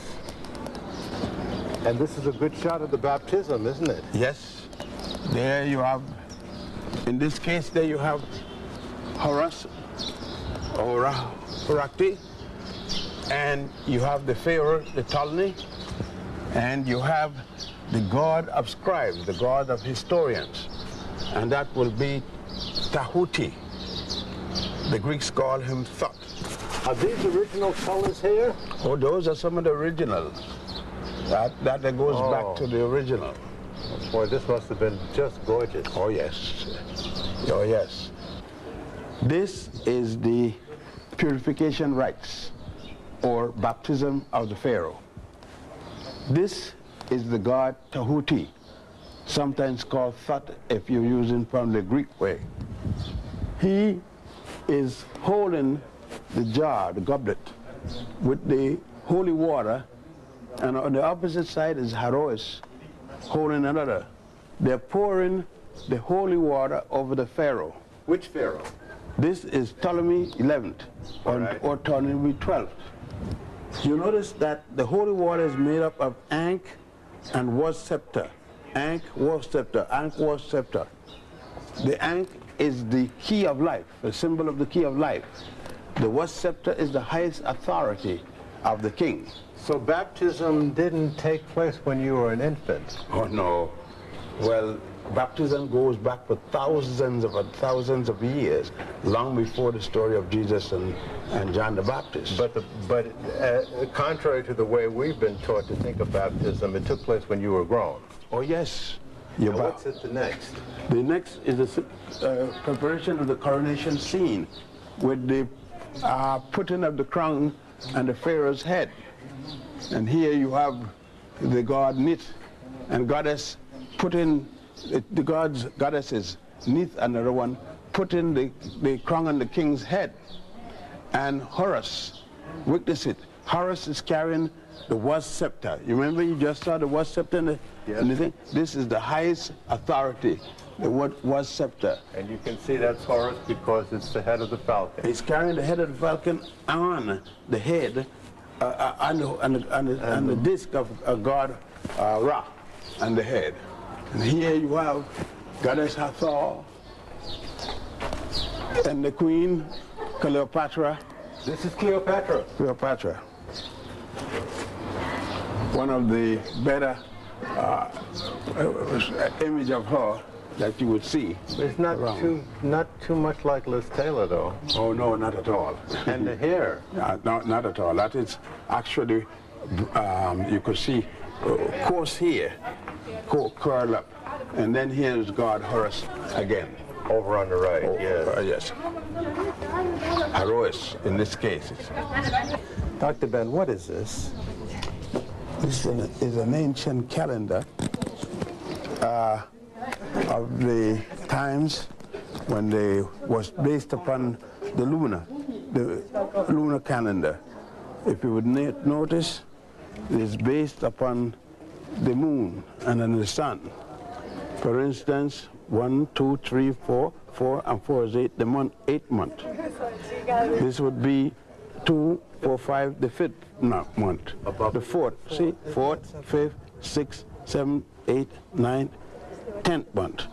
And this is a good shot of the baptism, isn't it? Yes. There you have, in this case, there you have Horus, or Horakti, and you have the Pharaoh, the Ptolemy, and you have the god of scribes, the god of historians, and that will be Tahuti. The Greeks call him Thoth. Are these original colors here? Oh, those are some of the originals. That goes back to the original. Boy, this must have been just gorgeous. Oh, yes. Oh, yes. This is the purification rites, or baptism of the Pharaoh. This is the god Tahuti, sometimes called Thoth if you're using from the Greek way. He is holding the jar, the goblet, with the holy water, and on the opposite side is Heroes holding another. They're pouring the holy water over the Pharaoh. Which Pharaoh? This is Ptolemy 11th or Ptolemy 12th. You notice that the holy water is made up of Ankh and was scepter. Ankh was scepter. Ankh was scepter. The Ankh is the key of life, the symbol of the key of life. The was scepter is the highest authority of the king. So baptism didn't take place when you were an infant? Oh, no. Well, baptism goes back for thousands of years, long before the story of Jesus and John the Baptist. But contrary to the way we've been taught to think of baptism, it took place when you were grown. Oh, yes. Now what's it the next? The next is the preparation of the coronation scene with the putting of the crown on the Pharaoh's head. And here you have the god Nit and goddess putting the goddesses, Nit another one, putting the crown on the king's head. And Horus, witness it. Horus is carrying the was scepter. You remember you just saw the was scepter in the thing? This is the highest authority, the was scepter. And you can see that's Horus because it's the head of the falcon. He's carrying the head of the falcon on the head, on the disc of god Ra on the head. And here you have Goddess Hathor and the queen Cleopatra. This is Cleopatra. Cleopatra. One of the better image of her that you would see. It's not too much like Liz Taylor, though. Oh no, not at all. And the hair. Not at all. That is actually you could see coarse hair, curl up, and then here's God Horus again. Over on the right, yes. Heroes in this case. Dr. Ben, what is this? This is an ancient calendar of the times when they was based upon the lunar calendar. If you would notice, it is based upon the moon and then the sun. For instance, 1, 2, 3, 4, 4 and 4 is 8, the month, 8th month. This would be 2, 4, 5, the 5th month. The 4th, see, 4th, 5th, 6th, 7th, 8th, 9th, 10th month.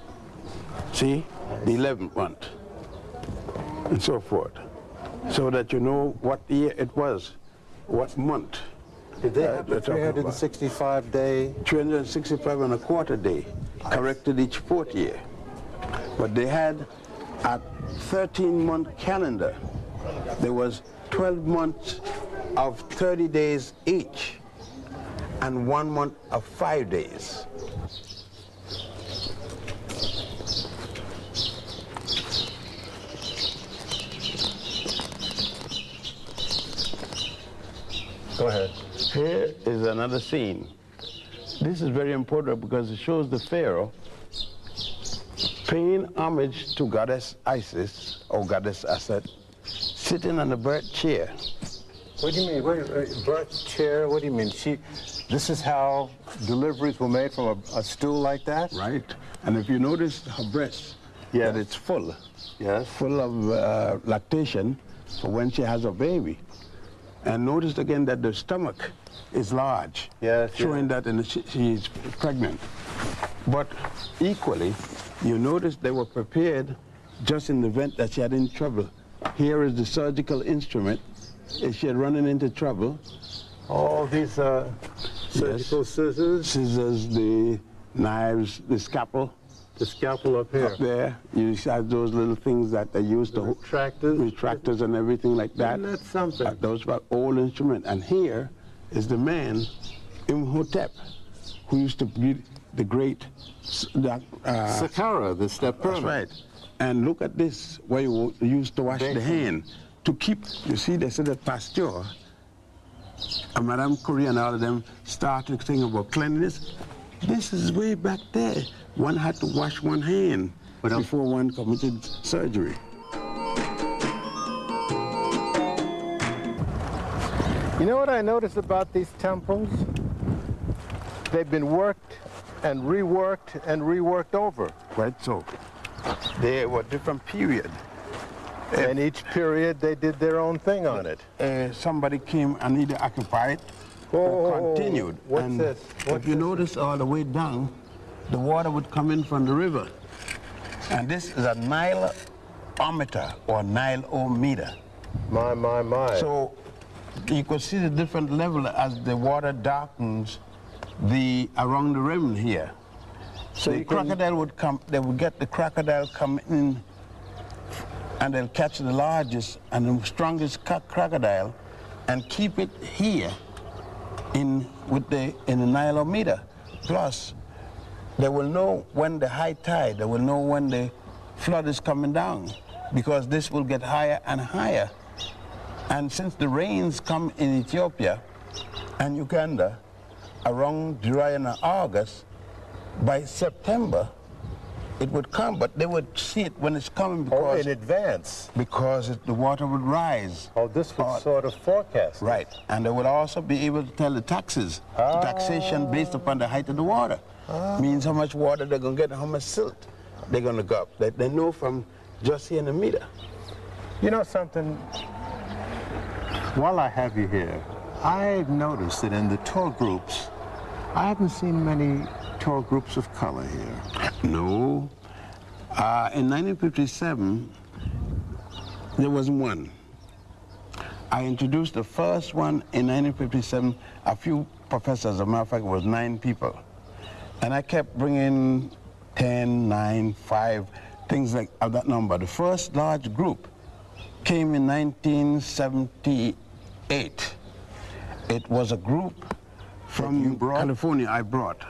See, the 11th month, and so forth. So that you know what year it was, what month. Did they have the 365-day? 365 and a quarter day, corrected each 4th year. But they had a 13-month calendar. There was 12 months of 30 days each, and 1 month of 5 days. Go ahead. Here is another scene. This is very important because it shows the Pharaoh paying homage to Goddess Isis, or Goddess Aset, sitting on a birth chair. What do you mean? Birth chair? What do you mean? This is how deliveries were made from a stool like that? Right. And if you notice her breasts, that it's full. Yes. Full of lactation for when she has a baby. And notice again that the stomach is large, Yes, showing that she is pregnant. But equally, you notice they were prepared just in the event that she had any trouble. Here is the surgical instrument. If she had run into trouble. All these surgical scissors. Scissors, the knives, the scalpel. The scalpel up here. Up there, you have those little things that they use to retractors and everything like that. Isn't that something? Those were old instruments. And here is the man, Imhotep, who used to be the great Saqqara, the step pyramid. That's right. And look at this, where you used to wash the hand to keep. You see, they said that Pasteur, and Madame Curie and all of them started thinking about cleanliness. This is way back there. One had to wash one hand before one committed surgery. You know what I noticed about these temples? They've been worked and reworked over. Right, so they were different period. And each period they did their own thing on it. Somebody came and either occupied or continued. What's and this? If you notice all the way down, the water would come in from the river. And this is a Nileometer or Nileometer. My. So you could see the different level as the water darkens around the rim here. So the crocodile would come, they would get the crocodile come in and they'll catch the largest and the strongest crocodile and keep it here in the Nileometer. Plus, they will know when the high tide, they will know when the flood is coming down, because this will get higher and higher. And since the rains come in Ethiopia and Uganda around July and August, by September it would come, but they would see it when it's coming because in advance. Because the water would rise. Oh, this would sort of forecast. Right, and they would also be able to tell the taxation based upon the height of the water. Means how much water they're going to get and how much silt they're going to go up. They know from just here in the meter. You know something? While I have you here, I've noticed that in the tour groups, I haven't seen many tour groups of color here. No. In 1957, there was one. I introduced the first one in 1957, a few professors, as a matter of fact, it was 9 people. And I kept bringing 10, 9, 5, things like that number. The first large group came in 1978. It was a group from California I brought.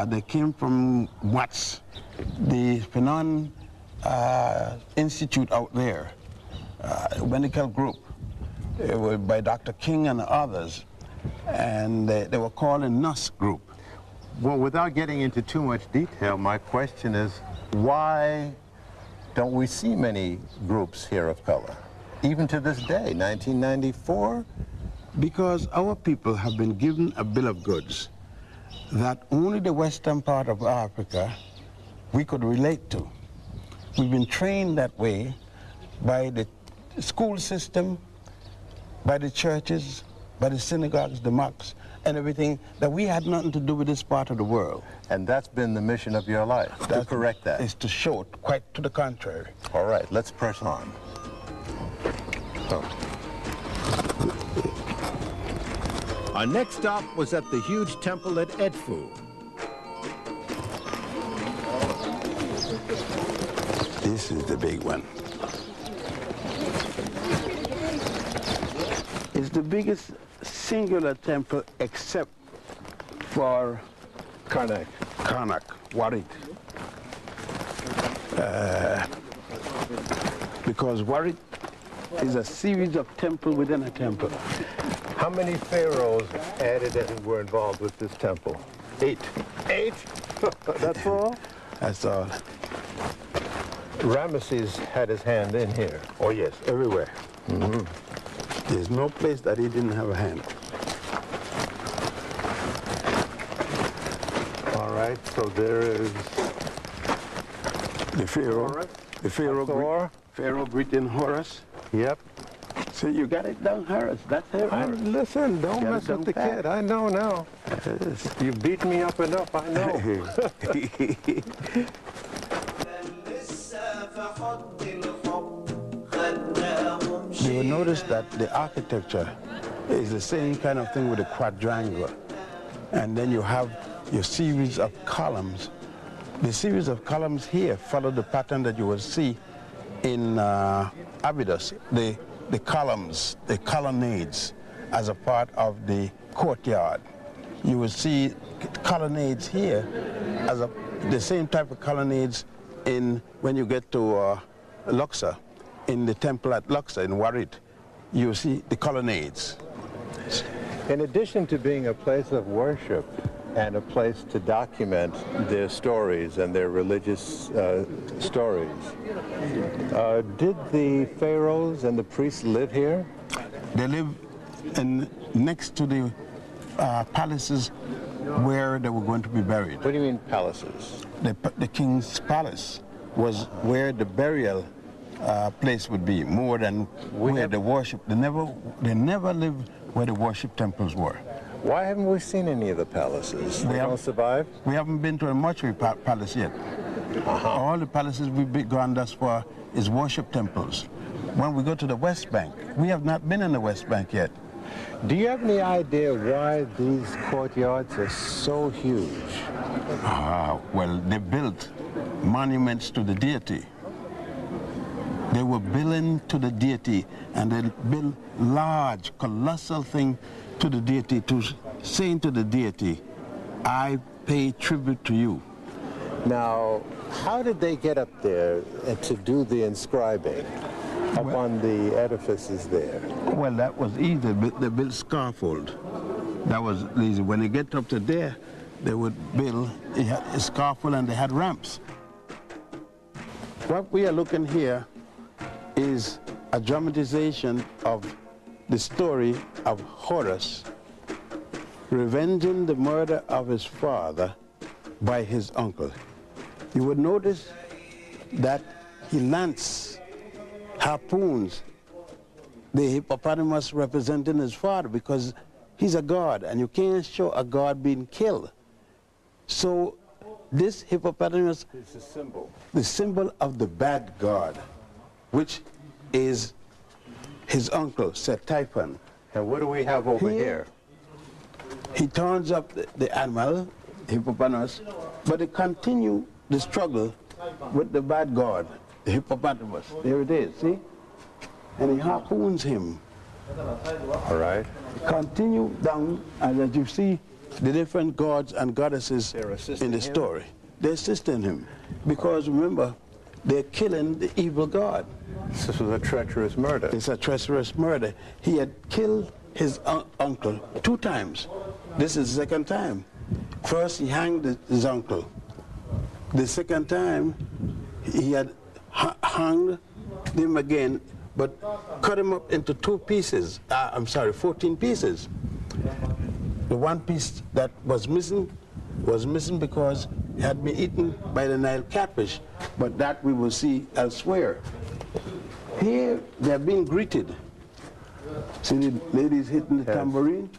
They came from Watts, the Penang Institute out there, medical group. It was by Dr. King and others, and they were called a NUS group. Well, without getting into too much detail, my question is, why don't we see many groups here of color? Even to this day, 1994? Because our people have been given a bill of goods that only the western part of Africa we could relate to. We've been trained that way by the school system, by the churches, by the synagogues, the mosques, and everything, that we had nothing to do with this part of the world. And that's been the mission of your life, to correct that. Is to show it, quite to the contrary. All right, let's press on. Oh. Our next stop was at the huge temple at Edfu. This is the big one. It's the biggest singular temple except for Karnak, Warit. Because Warit is a series of temple within a temple. How many pharaohs added and were involved with this temple? 8. 8? That's all? That's all. Ramesses had his hand in here. Oh yes, everywhere. Mm-hmm. There's no place that he didn't have a hand. All right, so there is The Pharaoh. Horus? The Pharaoh. Thor? Pharaoh greeting Horus. Yep. So you got it down, Horus. That's Horus. Listen, don't Got mess it down with the pat. kid. I know now. You beat me up enough, I know. You will notice that the architecture is the same kind of thing with a quadrangle. And then you have your series of columns. The series of columns here follow the pattern that you will see in Abydos, the columns, the colonnades, as a part of the courtyard. You will see colonnades here as the same type of colonnades when you get to Luxor, in the temple at Luxor in Warit. You will see the colonnades. In addition to being a place of worship and a place to document their stories and their religious stories, did the pharaohs and the priests live here? They live next to the palaces where they were going to be buried. What do you mean palaces? The king's palace was where the burial place would be, more than where the worship. They never lived where the worship temples were. Why haven't we seen any of the palaces? They don't survive? We haven't been to a mortuary palace yet. All the palaces we've gone thus far is worship temples. When we go to the West Bank, we have not been in the West Bank yet. Do you have any idea why these courtyards are so huge? Well, they built monuments to the deity. They were building to the deity, and they built large, colossal thing to the deity, saying to the deity, I pay tribute to you. Now, how did they get up there to do the inscribing upon the edifices there? Well, that was easy. They built scaffold. That was easy. When they get up to there, they would build a scaffold, and they had ramps. What we are looking here is a dramatization of the story of Horus revenging the murder of his father by his uncle. You would notice that he harpoons the hippopotamus representing his father, because he's a god, and you can't show a god being killed. So this hippopotamus is the symbol of the bad god, which is his uncle, Set-Typhon. And what do we have over here? He turns up the animal, hippopotamus, but they continue the struggle with the bad god, the hippopotamus. There it is, see? And he harpoons him. All right. Continue down, and as you see, the different gods and goddesses in the story. They're assisting him, because remember, they're killing the evil god. This was a treacherous murder. It's a treacherous murder. He had killed his uncle 2 times. This is the second time. First, he hanged his uncle. The second time, he had hanged him again, but cut him up into 14 pieces. The one piece that was missing because it had been eaten by the Nile catfish, but that we will see elsewhere. Here, they're being greeted. See the ladies hitting the tambourine?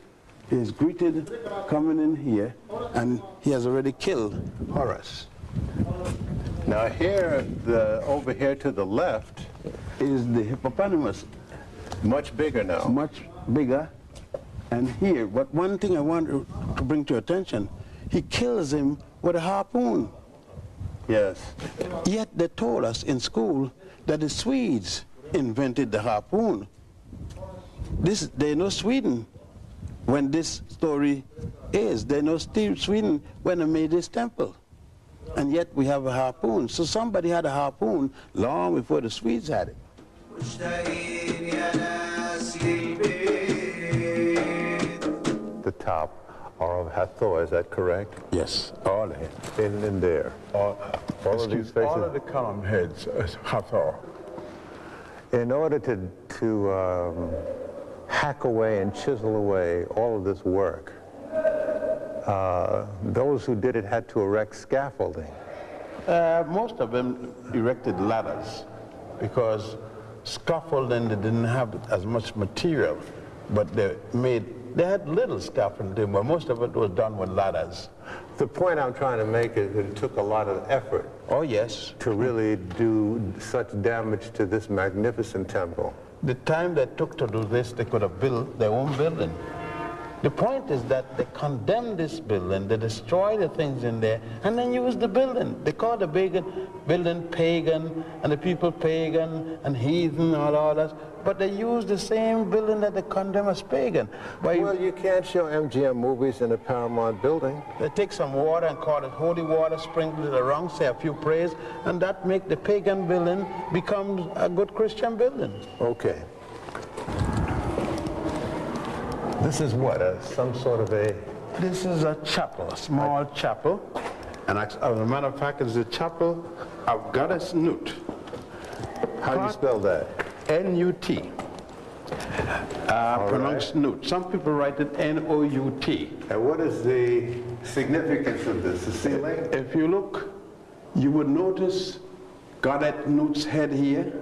He's greeted coming in here, and he has already killed Horus. Now here, over here to the left, is the hippopotamus. Much bigger now. Much bigger. And here, but one thing I want to bring to your attention, he kills him with a harpoon. Yes. Yet they told us in school that the Swedes invented the harpoon. They know Sweden when this story is. They know Sweden when they made this temple. And yet we have a harpoon. So somebody had a harpoon long before the Swedes had it. The top are of Hathor, is that correct? Yes, all of it. In there. All of these faces? All of the column heads is Hathor. In order to hack away and chisel away all of this work, those who did it had to erect scaffolding. Most of them erected ladders because scaffolding, they didn't have as much material, but they had little scaffolding, but most of it was done with ladders. The point I'm trying to make is that it took a lot of effort. Oh, yes. To really do such damage to this magnificent temple. The time they took to do this, they could have built their own building. The point is that they condemn this building, they destroy the things in there, and then use the building. They call the building pagan, and the people pagan and heathen and all that, but they use the same building that they condemn as pagan. Well, you can't show MGM movies in a Paramount building. They take some water and call it holy water, sprinkle it around, say a few prayers, and that make the pagan building become a good Christian building. Okay. This is what, some sort of a... This is a chapel, a small chapel. And as a matter of fact, it's a chapel of Goddess Nut. How do you spell that? N-U-T. Pronounced Nut. Some people write it N-O-U-T. And what is the significance of this? The ceiling? If you look, you would notice Goddess Nut's head here,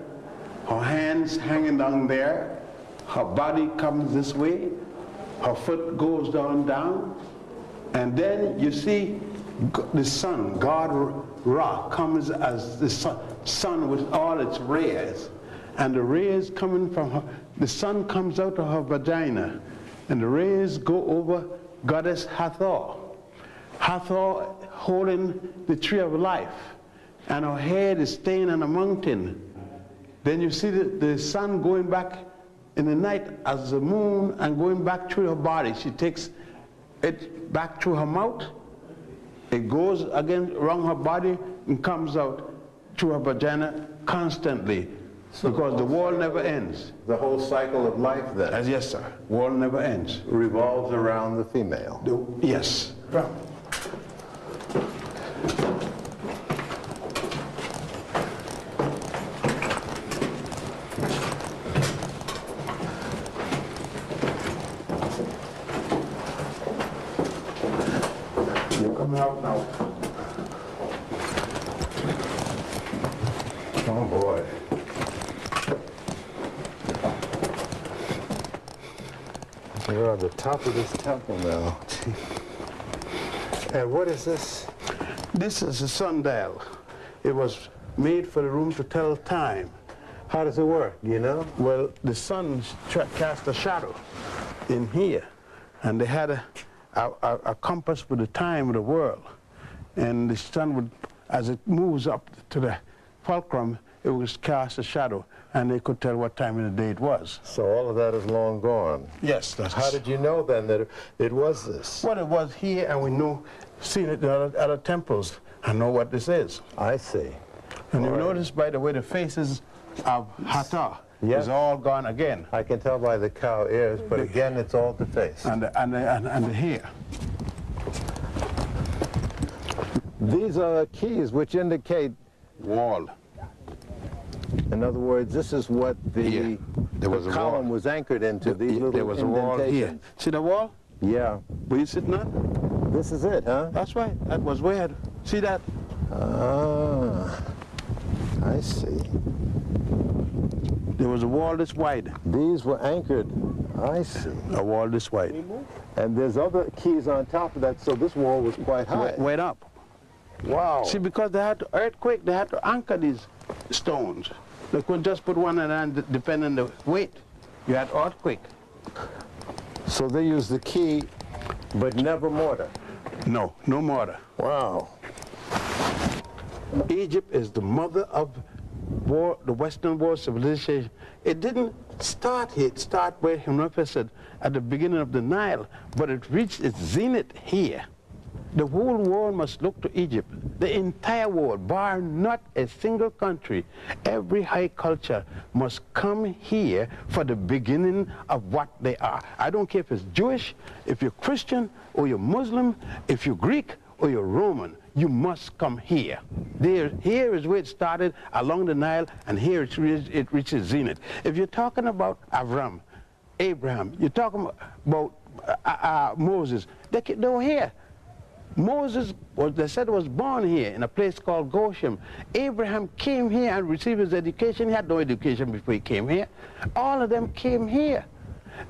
her hands hanging down there, her body comes this way, her foot goes down, and then you see the sun, God Ra, comes as the sun with all its rays, and the rays coming from her, the sun comes out of her vagina, and the rays go over Goddess Hathor. Hathor holding the tree of life, and her head is staying on a mountain. Then you see the sun going back in the night as the moon and going back through her body. She takes it back through her mouth. It goes again around her body and comes out through her vagina constantly, so because the wall never ends. The whole cycle of life then? Yes, sir. Wall never ends. Revolves around the female? Yes. Out now. Oh boy. We're on the top of this temple now. And what is this? This is a sundial. It was made for the room to tell time. How does it work, do you know? Well, the sun cast a shadow in here, and they had a compass with the time of the world, and the sun would, as it moves up to the fulcrum, it would cast a shadow, and they could tell what time of the day it was. So all of that is long gone. Yes. How did you know then that it was this? Well, it was here, and we know, seen it in other temples, and know what this is. I see. And you notice by the way the faces of Hathor is all gone again. I can tell by the cow ears, but again, it's all the face. And the hair. These are keys which indicate wall. In other words, this is what the column was anchored into. These little there was a wall here. See the wall? Yeah. Were you sitting on? This is it, huh? That's right. That was weird. See that? Ah, I see. There was a wall this wide. These were anchored. I see. A wall this wide. And there's other keys on top of that, so this wall was quite high. Went up. Wow. See, because they had to earthquake, they had to anchor these stones. They couldn't just put one and depending on the weight. You had earthquake. So they used the key, but never mortar? No, no mortar. Wow. Egypt is the mother of the Western world civilization. It didn't start here. It started where Heru said at the beginning of the Nile, but it reached its zenith here. The whole world must look to Egypt. The entire world, bar not a single country. Every high culture must come here for the beginning of what they are. I don't care if it's Jewish, if you're Christian, or you're Muslim, if you're Greek, or you're Roman. You must come here. Here is where it started, along the Nile, and here it reaches zenith. If you're talking about Abraham, you're talking about Moses, they were here. Moses, they said, was born here in a place called Goshen. Abraham came here and received his education. He had no education before he came here. All of them came here.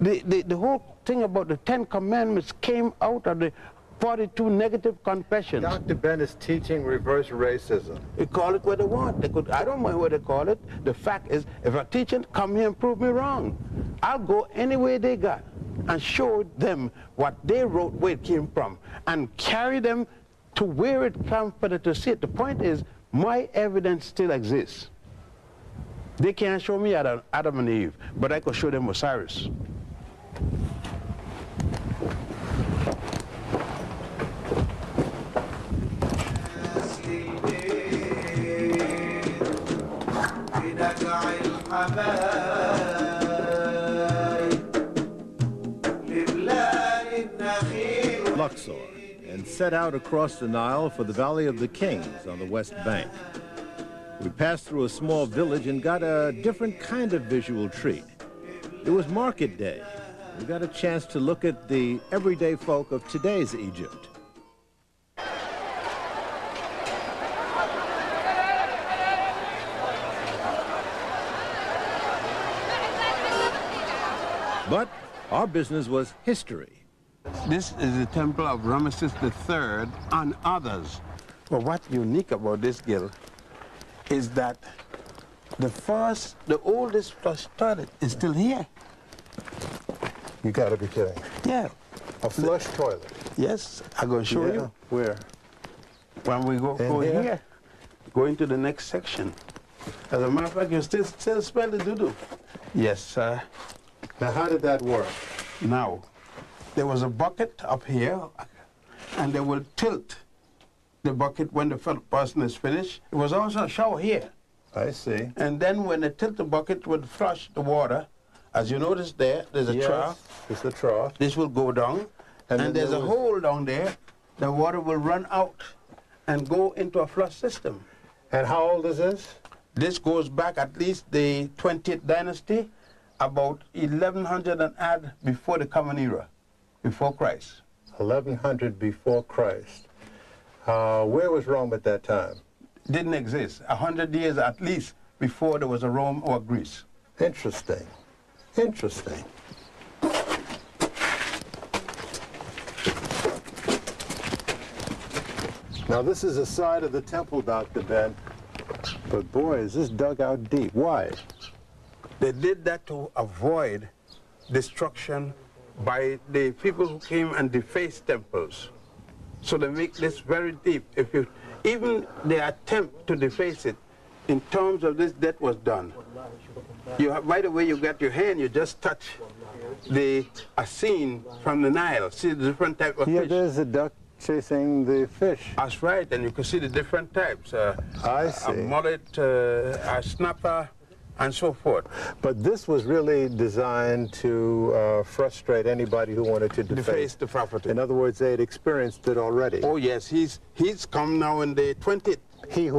The whole thing about the 10 Commandments came out of the 42 negative confessions. Dr. Ben is teaching reverse racism. They call it what they want. I don't mind what they call it. The fact is, if a teacher come here and prove me wrong, I'll go any way they got and show them what they wrote, where it came from, and carry them to where it comes for them to see it. The point is, my evidence still exists. They can't show me Adam and Eve, but I could show them Osiris. Luxor, and set out across the Nile for the Valley of the Kings on the west bank. We passed through a small village and got a different kind of visual treat. It was market day. We got a chance to look at the everyday folk of today's Egypt. But our business was history. This is the temple of Ramesses III and others. But what's unique about this guild is that the oldest flush toilet is still here. You gotta be kidding. Yeah. A flush toilet. Yes, I'm going to show you. Where? When we go here, go into the next section. As a matter of fact, you still smell the doo-doo. Yes, sir. Now, how did that work? Now, there was a bucket up here, and they will tilt the bucket when the person is finished. It was also a shower here. I see. And then when they tilt the bucket, it would flush the water. As you notice there's a trough. It's the trough. This will go down, and there's a hole down there. The water will run out and go into a flush system. And how old is this? This goes back at least the 20th dynasty, about 1100 and add before the Common Era, before Christ. 1100 before Christ. Where was Rome at that time? Didn't exist. 100 years at least before there was a Rome or Greece. Interesting. Interesting. Now this is a side of the temple, Dr. Ben, but boy, is this dug out deep. Why? They did that to avoid destruction by the people who came and defaced temples. So they make this very deep. Even the attempt to deface it, in terms of this, that was done. By the way you get your hand, you just touch a scene from the Nile. See the different type of fish. Yeah, there's a duck chasing the fish. That's right, and you can see the different types. I see. A mullet, a snapper, and so forth. But this was really designed to frustrate anybody who wanted to deface the property. In other words, they had experienced it already. Oh yes, he's come now in the 20th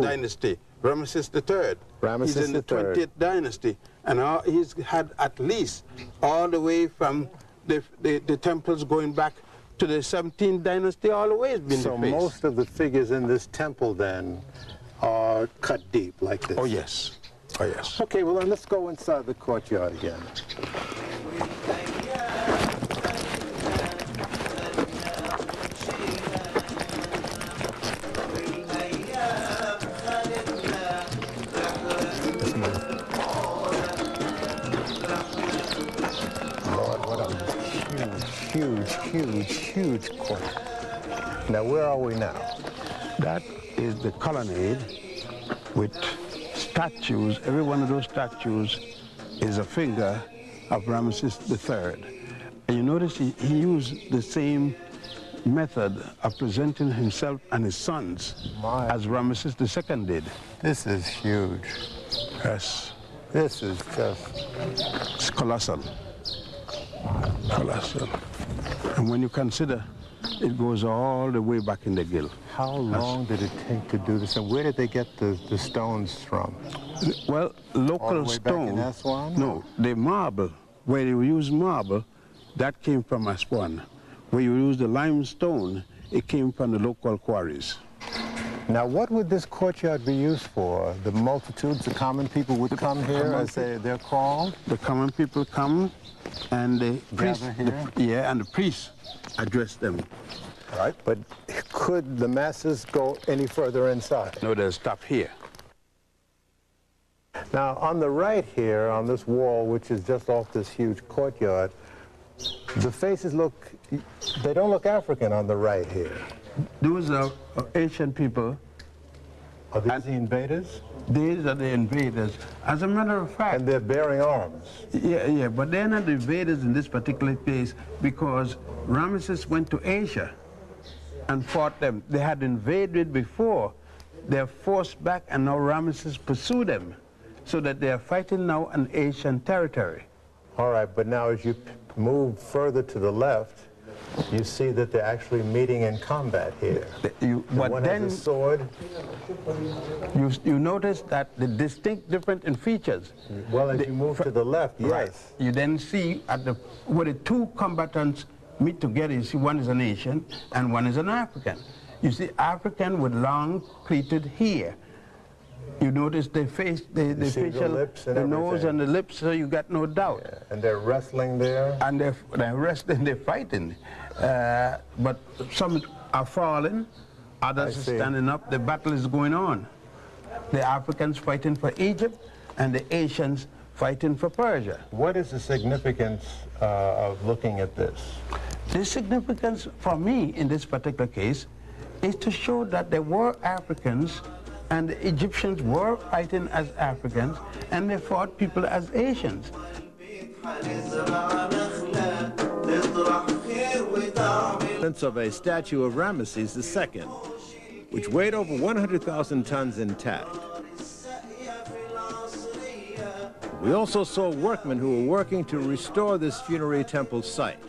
dynasty, Ramesses III. Ramesses he's in the 20th dynasty, and he's had at least all the way from the temples going back to the 17th dynasty, all the way has been So defaced. most of the figures in this temple then are cut deep like this. Oh yes. Oh, yes. Okay, well then let's go inside the courtyard again. Lord, what a huge court. Now, where are we now? That is the colonnade with statues. Every one of those statues is a finger of Ramesses III. And you notice he used the same method of presenting himself and his sons as Ramesses II did. This is huge. Yes. This is just... It's colossal. Colossal. And when you consider, it goes all the way back in the Gill. How long did it take to do this, and where did they get the stones from? Well, local stone. Back in Aswan? No, the marble, where you use marble, that came from Aswan. Where you use the limestone, it came from the local quarries. Now, what would this courtyard be used for? The multitudes, the common people would come here, as they're called? The common people come, and the priests, and the priests address them. Right, but could the masses go any further inside? No, they'll stop here. Now, on the right here, on this wall, which is just off this huge courtyard, the faces look, they don't look African on the right here. Those are ancient people. Are these the invaders? These are the invaders. As a matter of fact... And they're bearing arms. Yeah, but they're not the invaders in this particular case because Ramesses went to Asia and fought them. They had invaded before. They're forced back, and now Ramesses pursue them, so that they are fighting now on Asian territory. All right, but now as you move further to the left, you see that they're actually meeting in combat here. But then has a sword. You notice that the distinct different in features. Well, as you move to the left, yes. Right. You then see where the two combatants meet together, you see one is an Asian and one is an African. You see African with long pleated hair. You notice the face, the facial, the nose and the lips, so you got no doubt. Yeah. And they're wrestling there? And they're wrestling, they're fighting. But some are falling, others are standing up. The battle is going on. The Africans fighting for Egypt and the Asians fighting for Persia. What is the significance of looking at this? The significance for me in this particular case is to show that there were Africans and the Egyptians were fighting as Africans, and they fought people as Asians. Of a statue of Ramesses II, which weighed over 100,000 tons intact. We also saw workmen who were working to restore this funerary temple site.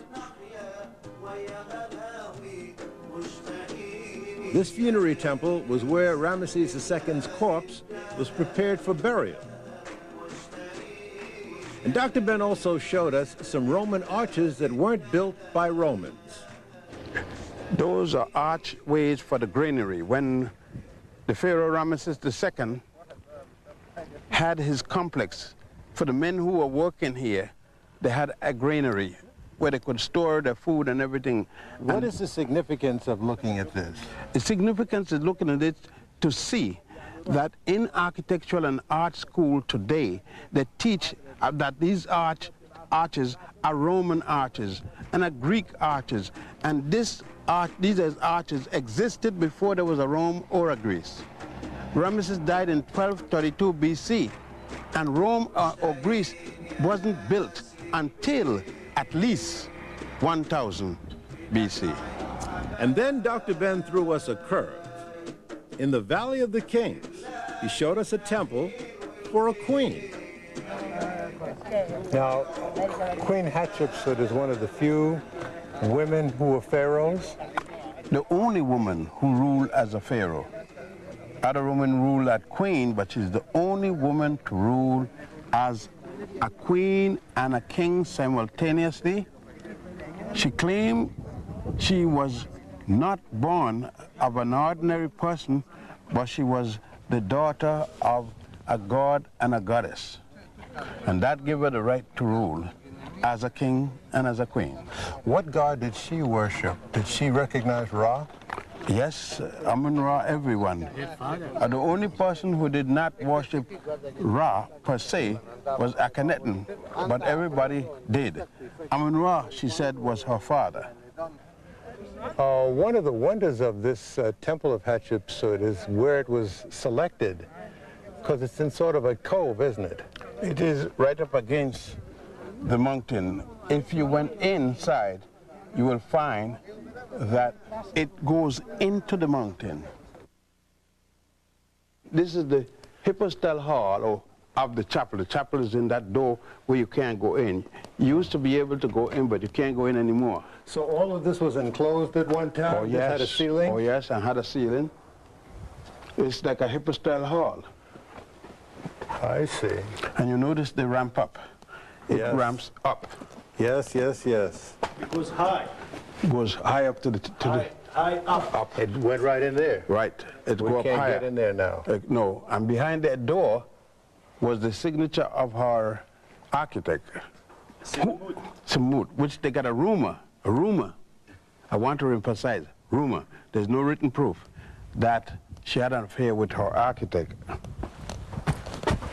This funerary temple was where Ramesses II's corpse was prepared for burial. And Dr. Ben also showed us some Roman arches that weren't built by Romans. Those are archways for the granary. When the Pharaoh Ramesses II had his complex, for the men who were working here, they had a granary where they could store their food and everything. What is the significance of looking at this? The significance is looking at it to see that in architectural and art school today, they teach that these arches are Roman arches and are Greek arches. And these arches existed before there was a Rome or a Greece. Ramesses died in 1232 BC, and Rome or Greece wasn't built until at least 1000 BC. And then Dr. Ben threw us a curve. In the Valley of the Kings, he showed us a temple for a queen. Now, Queen Hatshepsut is one of the few women who were pharaohs. The only woman who ruled as a pharaoh. Other women ruled as queen, but she's the only woman to rule as a queen and a king simultaneously. She claimed she was not born of an ordinary person, but she was the daughter of a god and a goddess. And that gave her the right to rule as a king and as a queen. What god did she worship? Did she recognize Ra? Yes, Amun-Ra, everyone. The only person who did not worship Ra, per se, was Akhenaten, but everybody did. Amun-Ra, she said, was her father. One of the wonders of this temple of Hatshepsut is where it was selected, because it's in sort of a cove, isn't it? It is right up against the mountain. If you went inside, you will find that it goes into the mountain. This is the hypostyle hall of the chapel. The chapel is in that door where you can't go in. You used to be able to go in, but you can't go in anymore. So all of this was enclosed at one time? Oh, yes. It had a ceiling? Oh, yes, and had a ceiling. It's like a hypostyle hall. I see. And you notice the ramp up. It ramps up. Yes, yes, yes. It goes high. It goes high up to the high up. It went right in there. Right. It We go up can't higher. get in there now. No, and behind that door was the signature of her architect, Samut, which they got a rumor. I want to emphasize, rumor. There's no written proof that she had an affair with her architect.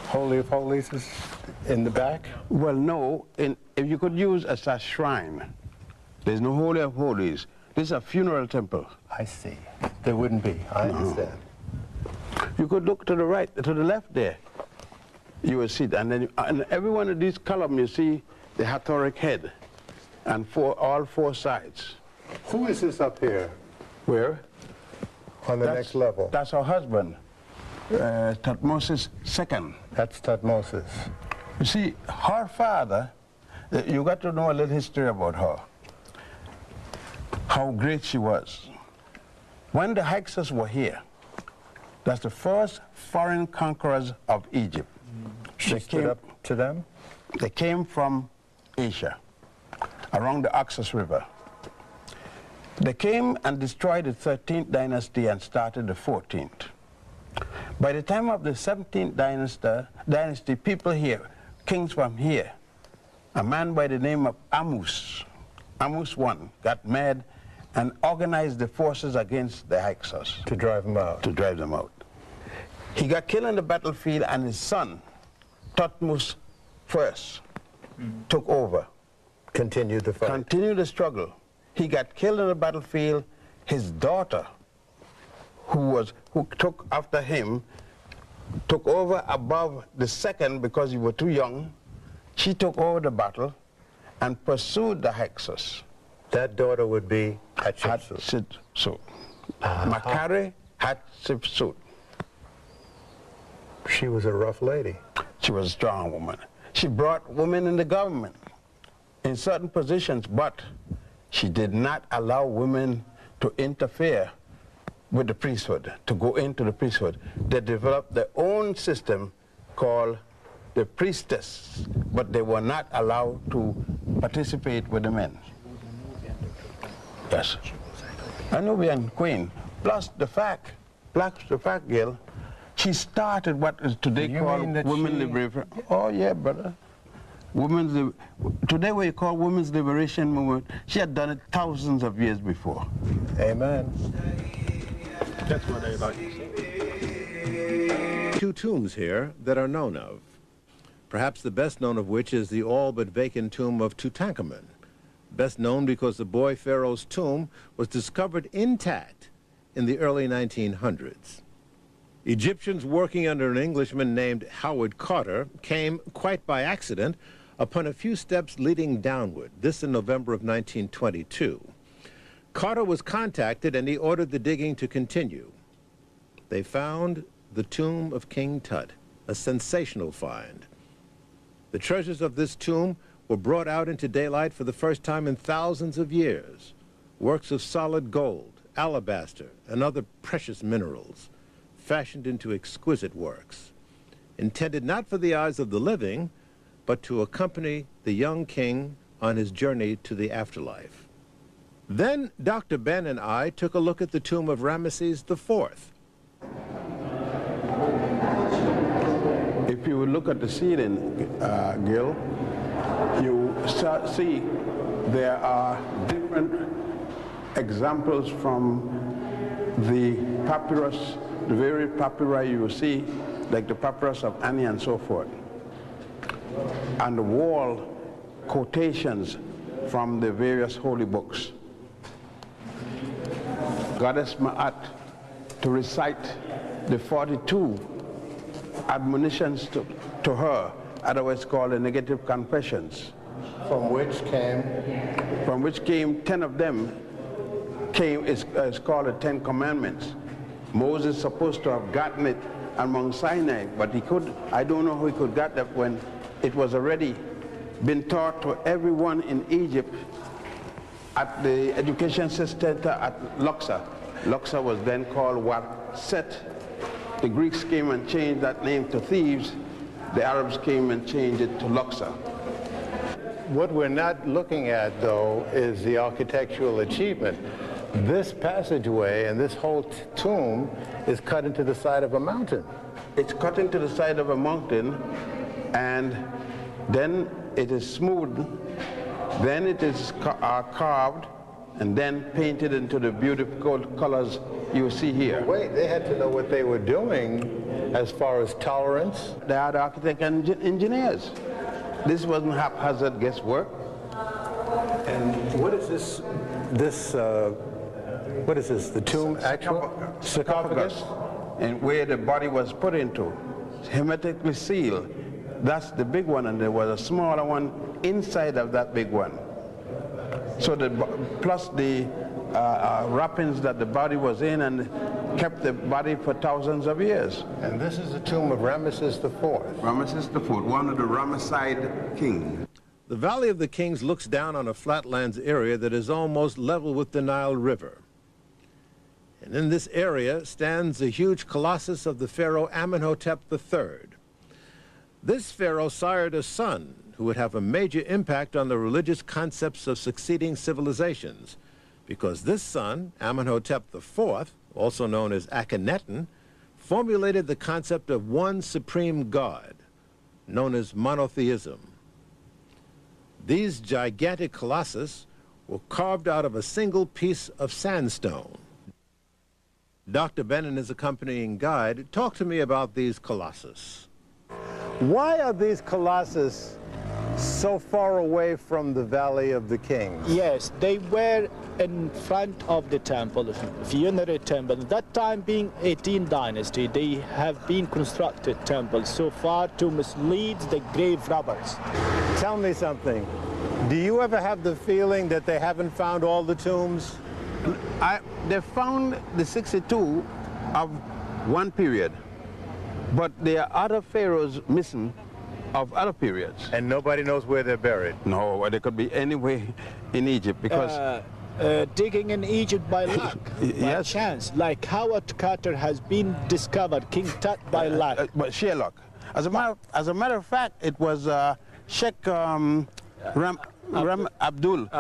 Holy of Holies is in the back? Well, no, if you could use as a shrine, there's no Holy of Holies. This is a funeral temple. I see. There wouldn't be. I understand. You could look to the right, to the left there. You will see it. And then in every one of these columns, you see the Hathoric head and all four sides. Who is this up here Where? on the next level? That's her husband, Thutmose II. That's Thutmose. You see, her father, you got to know a little history about her, how great she was. When the Hyksos were here, that's the first foreign conquerors of Egypt. She stood up to them? They came from Asia, around the Oxus River. They came and destroyed the 13th dynasty and started the 14th. By the time of the 17th dynasty, people here, kings from here, a man by the name of Amus I, got mad and organized the forces against the Hyksos. To drive them out? To drive them out. He got killed on the battlefield, and his son, Thutmose I, took over. Continued the fight? Continued the struggle. He got killed on the battlefield. His daughter, who took after him, took over above the second because he was too young. She took over the battle and pursued the Hyksos. That daughter would be Hatshepsut. Hatshepsut. Makare Hatshepsut. She was a rough lady. She was a strong woman. She brought women in the government in certain positions, but she did not allow women to interfere with the priesthood, to go into the priesthood. They developed their own system called the priestess, but they were not allowed to participate with the men. Yes. A Nubian queen, plus the fact, Gil, she started what is today called women liberation. Oh yeah, brother. Today what you call women's liberation movement, she had done it thousands of years before. Amen. That's what I like to say. Two tombs here that are known of. Perhaps the best known of which is the all but vacant tomb of Tutankhamun. Best known because the boy pharaoh's tomb was discovered intact in the early 1900s. Egyptians working under an Englishman named Howard Carter came, quite by accident, upon a few steps leading downward, this in November of 1922. Carter was contacted and he ordered the digging to continue. They found the tomb of King Tut, a sensational find. The treasures of this tomb were brought out into daylight for the first time in thousands of years. Works of solid gold, alabaster, and other precious minerals, fashioned into exquisite works, intended not for the eyes of the living, but to accompany the young king on his journey to the afterlife. Then Dr. Ben and I took a look at the tomb of Ramesses IV. If you look at the ceiling, Gil, you see there are different examples from the papyrus, the various papyri you see, like the papyrus of Ani and so forth. And the wall quotations from the various holy books. Goddess Ma'at to recite the 42 admonitions to her, otherwise called the negative confessions. From which came? From which came 10 of them is called the 10 Commandments. Moses supposed to have gotten it on Mount Sinai, but I don't know how he could get that when it was already been taught to everyone in Egypt at the education center at Luxor. Luxor was then called Set. The Greeks came and changed that name to Thebes. The Arabs came and changed it to Luxor. What we're not looking at, though, is the architectural achievement. This passageway and this whole tomb is cut into the side of a mountain. It's cut into the side of a mountain, and then it is smoothed, then it is carved, and then painted into the beautiful colors you see here. Wait, they had to know what they were doing as far as tolerance? They are the architects and engineers. This wasn't haphazard guesswork. And what is this? What is this? The tomb actual sarcophagus? And where the body was put into, hermetically sealed. That's the big one, and there was a smaller one inside of that big one. So plus the wrappings that the body was in, and kept the body for thousands of years. And this is the tomb of Ramesses IV. Ramesses IV, one of the Ramesside kings. The Valley of the Kings looks down on a flatlands area that is almost level with the Nile River. And in this area stands the huge colossus of the pharaoh Amenhotep III. This pharaoh sired a son who would have a major impact on the religious concepts of succeeding civilizations, because this son, Amenhotep IV, also known as Akhenaten, formulated the concept of one supreme god, known as monotheism. These gigantic colossus were carved out of a single piece of sandstone. Dr. Ben and his accompanying guide talked to me about these colossus. Why are these colossus so far away from the Valley of the Kings? Yes, they were in front of the temple, funerary temple. That time being 18th dynasty, they have been constructed temples so far to mislead the grave robbers. Tell me something. Do you ever have the feeling that they haven't found all the tombs? They found the 62 of one period, but there are other pharaohs missing of other periods. And nobody knows where they're buried? No, they could be anywhere in Egypt, because... digging in Egypt by luck, by chance, like Howard Carter has been discovered, King Tut by luck. But sheer luck. As a matter of fact, it was Sheikh Abdul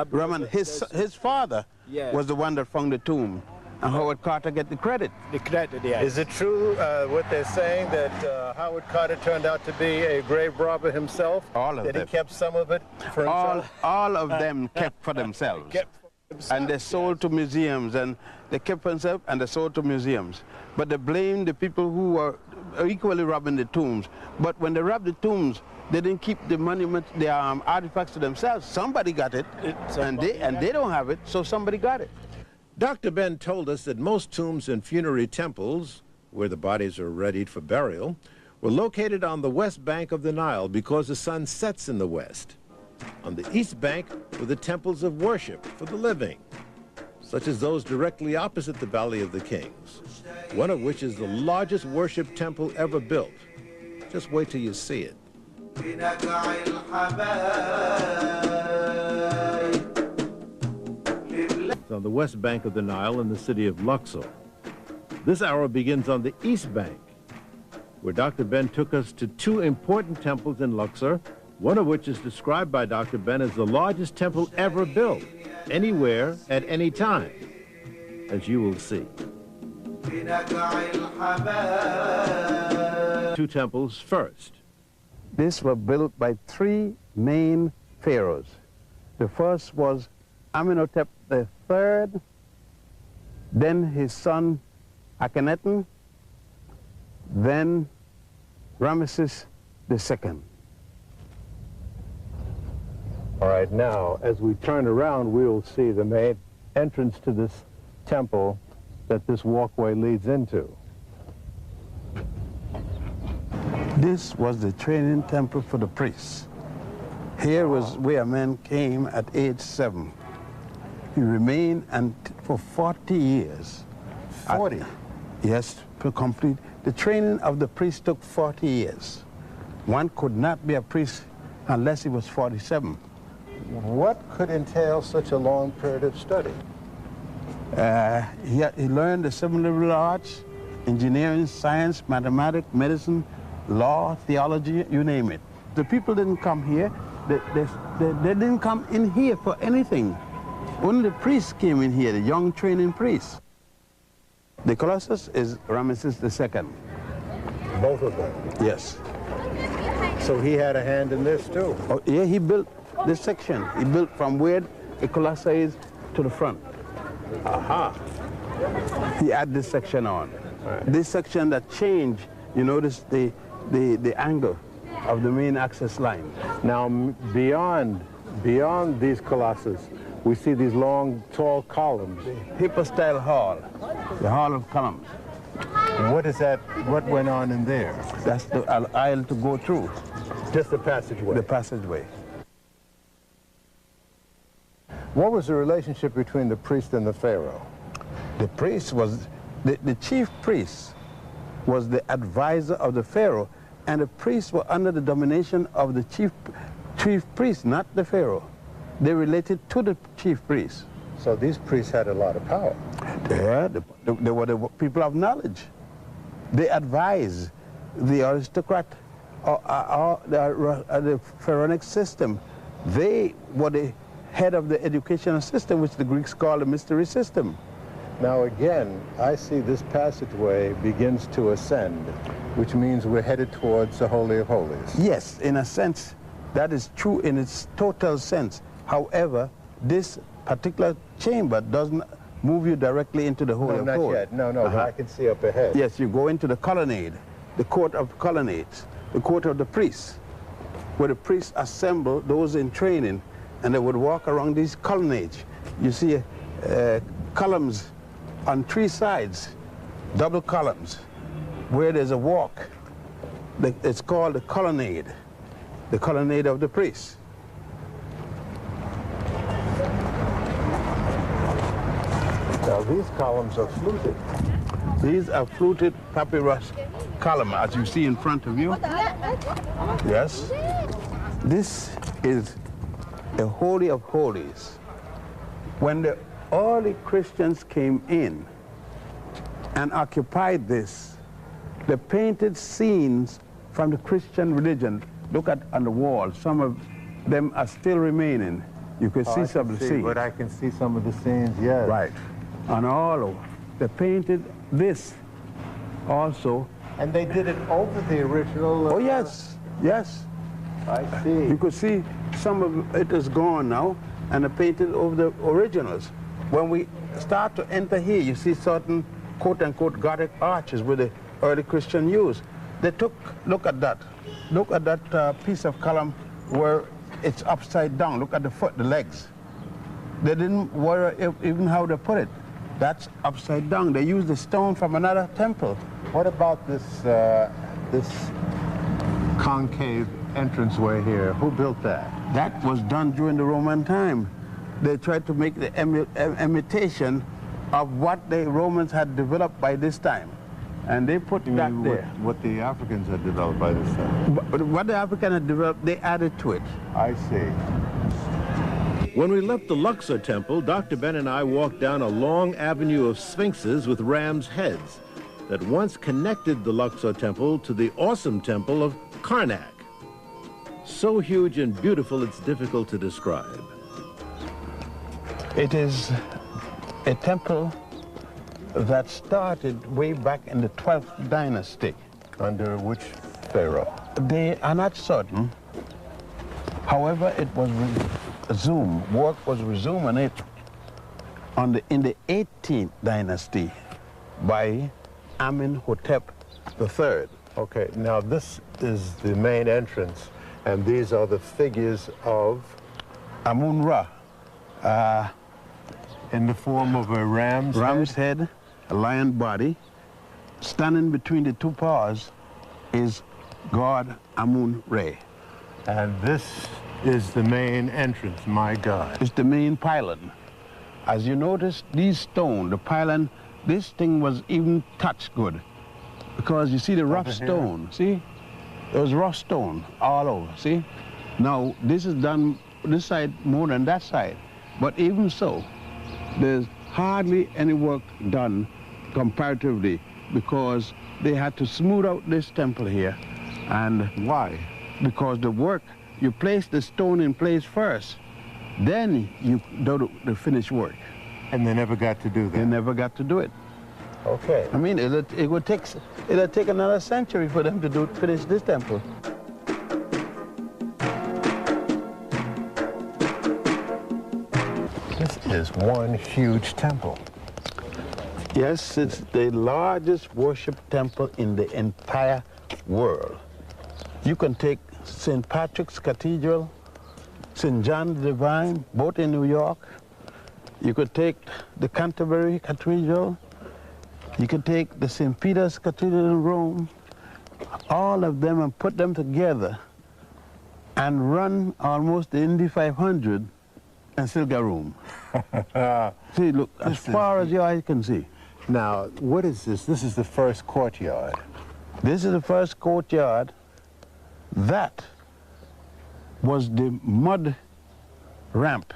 Rahman, his father, was the one that found the tomb, and Howard Carter get the credit. The credit, yes. Is it true what they're saying, that Howard Carter turned out to be a grave robber himself? All of them. That he kept some of it for himself? All of them kept for themselves. And they sold to museums, and they kept for themselves, and they sold to museums. But they blamed the people who were equally robbing the tombs. But when they robbed the tombs, they didn't keep the monuments, the artifacts to themselves. Somebody got it, and they don't have it, so somebody got it. Dr. Ben told us that most tombs and funerary temples, where the bodies are readied for burial, were located on the west bank of the Nile because the sun sets in the west. On the east bank were the temples of worship for the living, such as those directly opposite the Valley of the Kings, one of which is the largest worship temple ever built. Just wait till you see it. It's on the west bank of the Nile in the city of Luxor. This hour begins on the east bank, where Dr. Ben took us to two important temples in Luxor, one of which is described by Dr. Ben as the largest temple ever built, anywhere, at any time, as you will see. Two temples first. These were built by three main pharaohs. The first was Amenhotep III, then his son Akhenaten, then Ramesses II. All right, now, as we turn around, we will see the main entrance to this temple that this walkway leads into. This was the training temple for the priests. Here was where men came at age 7. He remained for 40 years. 40? Yes, to complete. The training of the priest took 40 years. One could not be a priest unless he was 47. What could entail such a long period of study? He learned the 7 liberal arts, engineering, science, mathematics, medicine, law, theology, you name it. The people didn't come here. They didn't come in here for anything. Only the priests came in here, the young training priests. The Colossus is Ramesses II. Both of them? Yes. So he had a hand in this too? Oh, yeah, he built this section. He built from where the Colossus is to the front. Aha. He added this section on. Right. This section that changed, you notice the angle of the main access line. Now, beyond these colossus, we see these long, tall columns. Hippo-style hall, the hall of columns. What is that? What went on in there? That's the aisle to go through. Just the passageway? The passageway. What was the relationship between the priest and the pharaoh? The priest was, the chief priest was the advisor of the pharaoh, and the priests were under the domination of the chief priest, not the pharaoh. They related to the chief priest. So these priests had a lot of power. Yeah, they were the people of knowledge. They advised the aristocrat or the pharaonic system. They were the head of the educational system, which the Greeks call the mystery system. Now again, I see this passageway begins to ascend, which means we're headed towards the Holy of Holies. Yes, in a sense, that is true in its total sense. However, this particular chamber doesn't move you directly into the Holy of Holies. Not yet. No, but I can see up ahead. Yes, you go into the colonnade, the court of colonnades, the court of the priests, where the priests assemble those in training, and they would walk around these colonnades. You see columns on three sides, double columns, where there's a walk. It's called the colonnade of the priests. Now these columns are fluted. These are fluted papyrus column, as you see in front of you. Yes. This is a Holy of Holies. When the early Christians came in and occupied this, they painted scenes from the Christian religion. Look at on the wall. Some of them are still remaining. You can see some of the scenes. But I can see some of the scenes, yes. Right. And all over. They painted this also. And they did it over the original? Oh, yes. Yes. I see. You could see some of it is gone now, and they painted over the originals. When we start to enter here, you see certain quote-unquote Gothic arches where the early Christian used. They took, look at that piece of column where it's upside down. Look at the foot, the legs. They didn't worry even how they put it. That's upside down. They used the stone from another temple. What about this concave entranceway here? Who built that? That was done during the Roman time. They tried to make the imitation of what the Romans had developed by this time. And they put that there. What the Africans had developed by this time? But what the Africans had developed, they added to it. I see. When we left the Luxor temple, Dr. Ben and I walked down a long avenue of sphinxes with ram's heads that once connected the Luxor temple to the awesome temple of Karnak. So huge and beautiful, it's difficult to describe. It is a temple that started way back in the 12th dynasty. Under which pharaoh? They are not certain. However, it was resumed. Work was resumed on it in the 18th dynasty by Amenhotep III. Okay, now this is the main entrance, and these are the figures of Amun-Ra. In the form of a ram's head, a lion body. Standing between the two paws is God Amun-Re. And this is the main entrance, my God. It's the main pylon. As you notice, these stone, the pylon, this thing was even touched good. Because you see the rough stone, see? There was rough stone all over, see? Now, this is done this side more than that side. But even so, there's hardly any work done comparatively because they had to smooth out this temple here. And why? Because the work, you place the stone in place first, then you do the finished work. And they never got to do that? They never got to do it. Okay. I mean, it'll take another century for them to finish this temple. This is one huge temple. Yes, it's the largest worship temple in the entire world. You can take St. Patrick's Cathedral, St. John the Divine, both in New York. You could take the Canterbury Cathedral. You could take the St. Peter's Cathedral in Rome. All of them and put them together and run almost the Indy 500 and still get room. See, look, as far as your eye can see. Now, what is this? This is the first courtyard. This is the first courtyard. That was the mud ramp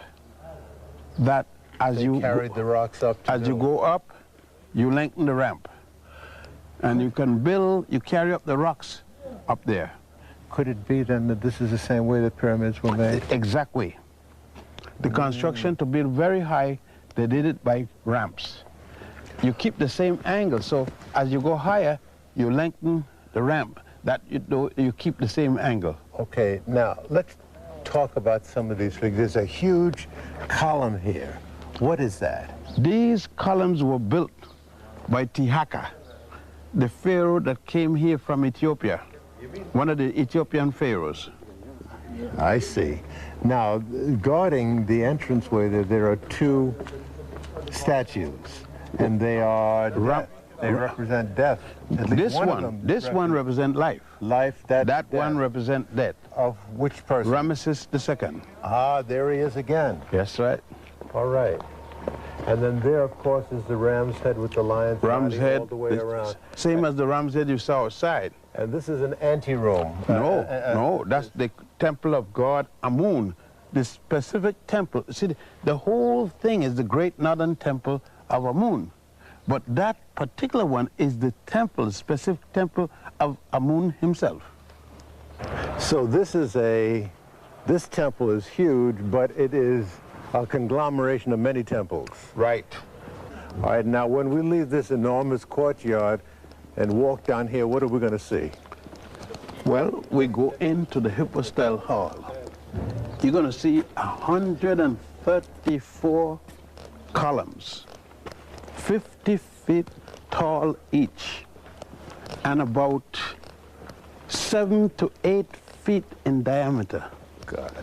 that as you carried the rocks up to as you go up, you lengthen the ramp. And you can build, you carry up the rocks up there. Could it be then that this is the same way the pyramids were made? Exact way. The construction to build very high, they did it by ramps. You keep the same angle, so as you go higher, you lengthen the ramp. That you keep the same angle. Okay, now let's talk about some of these figures. There's a huge column here. What is that? These columns were built by Tihaka, the pharaoh that came here from Ethiopia, one of the Ethiopian pharaohs. I see. Now, guarding the entranceway, there are two statues, and they are they represent death. At least This one represents life. Life. That one represents death. Of which person? Ramesses II. Ah, there he is again. Yes, right. All right. And then there, of course, is the ram's head with the lion's ram's body head, all the way around. Same as the ram's head you saw outside. And this is an anteroom. No, that's the temple of God Amun. The specific temple. See, the whole thing is the great northern temple of Amun. But that particular one is the temple, specific temple of Amun himself. So this temple is huge, but it is a conglomeration of many temples. Right. All right, now when we leave this enormous courtyard and walk down here, what are we going to see? Well, we go into the hypostyle hall. You're going to see 134 columns, 50 feet tall each, and about 7 to 8 feet in diameter. God.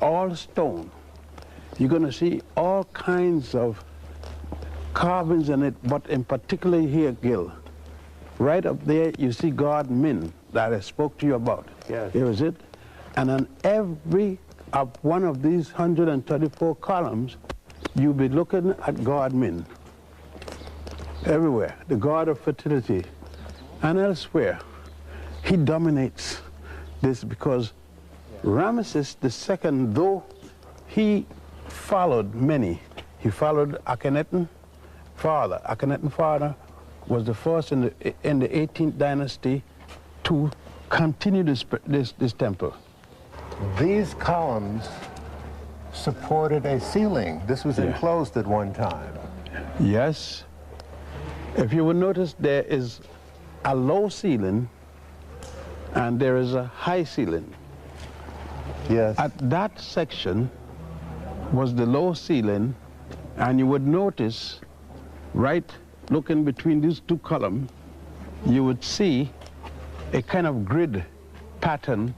All stone. You're going to see all kinds of carvings in it, but in particular here, Gil. Right up there, you see God Min that I spoke to you about. Yes. Here is it. And on every one of these 134 columns, you'll be looking at God Min. Everywhere, the god of fertility. And elsewhere, he dominates this because Ramesses II, though he followed many, he followed Akhenaten father. Akhenaten father was the first in the 18th dynasty to continue this temple. These columns supported a ceiling. This was enclosed at one time. Yes. If you will notice, there is a low ceiling and there is a high ceiling. Yes. At that section was the low ceiling, and you would notice, right looking between these two columns, you would see a kind of grid pattern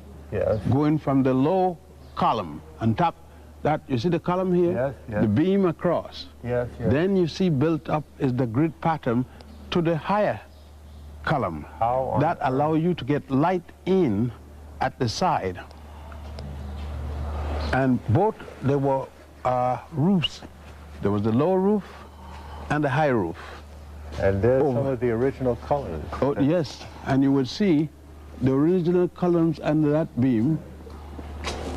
going from the low column on top. That you see the column here? Yes, yes. The beam across. Yes, yes. Then you see built up is the grid pattern to the higher column. That allow you to get light in at the side. And both, there were roofs. There was the low roof and the high roof. And there's some of the original colors. Oh, yes, and you would see the original columns under that beam,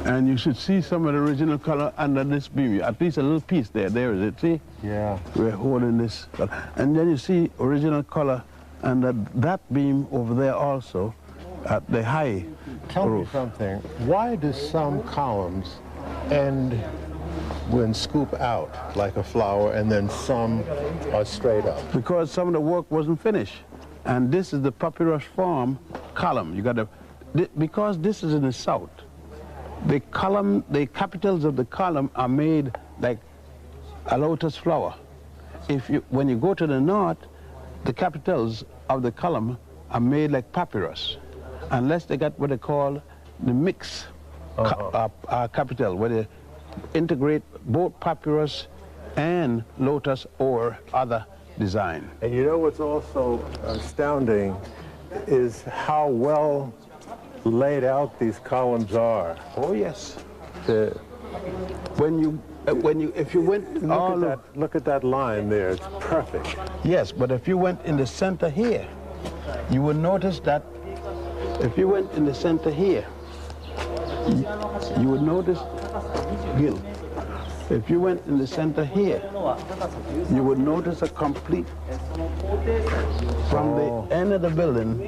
and you should see some of the original color under this beam. At least a little piece there. There is it, see? Yeah. We're holding this. And then you see original color under that beam over there also. at the high Tell me roof. something. Why do some columns end when scoop out like a flower and then some are straight up? Because some of the work wasn't finished. And this is the papyrus form column. You got to, because this is in the south, the column, the capitals of the column are made like a lotus flower. When you go to the north, the capitals of the column are made like papyrus, unless they got what they call the mix capital, where they integrate both papyrus and lotus or other design. And you know what's also astounding is how well laid out these columns are. Oh yes. The, If you went look at that line there, it's perfect. Yes, but if you went in the center here, you would notice that if you went in the center here, you would notice, Gil, if you went in the center here, you would notice a complete, from the end of the building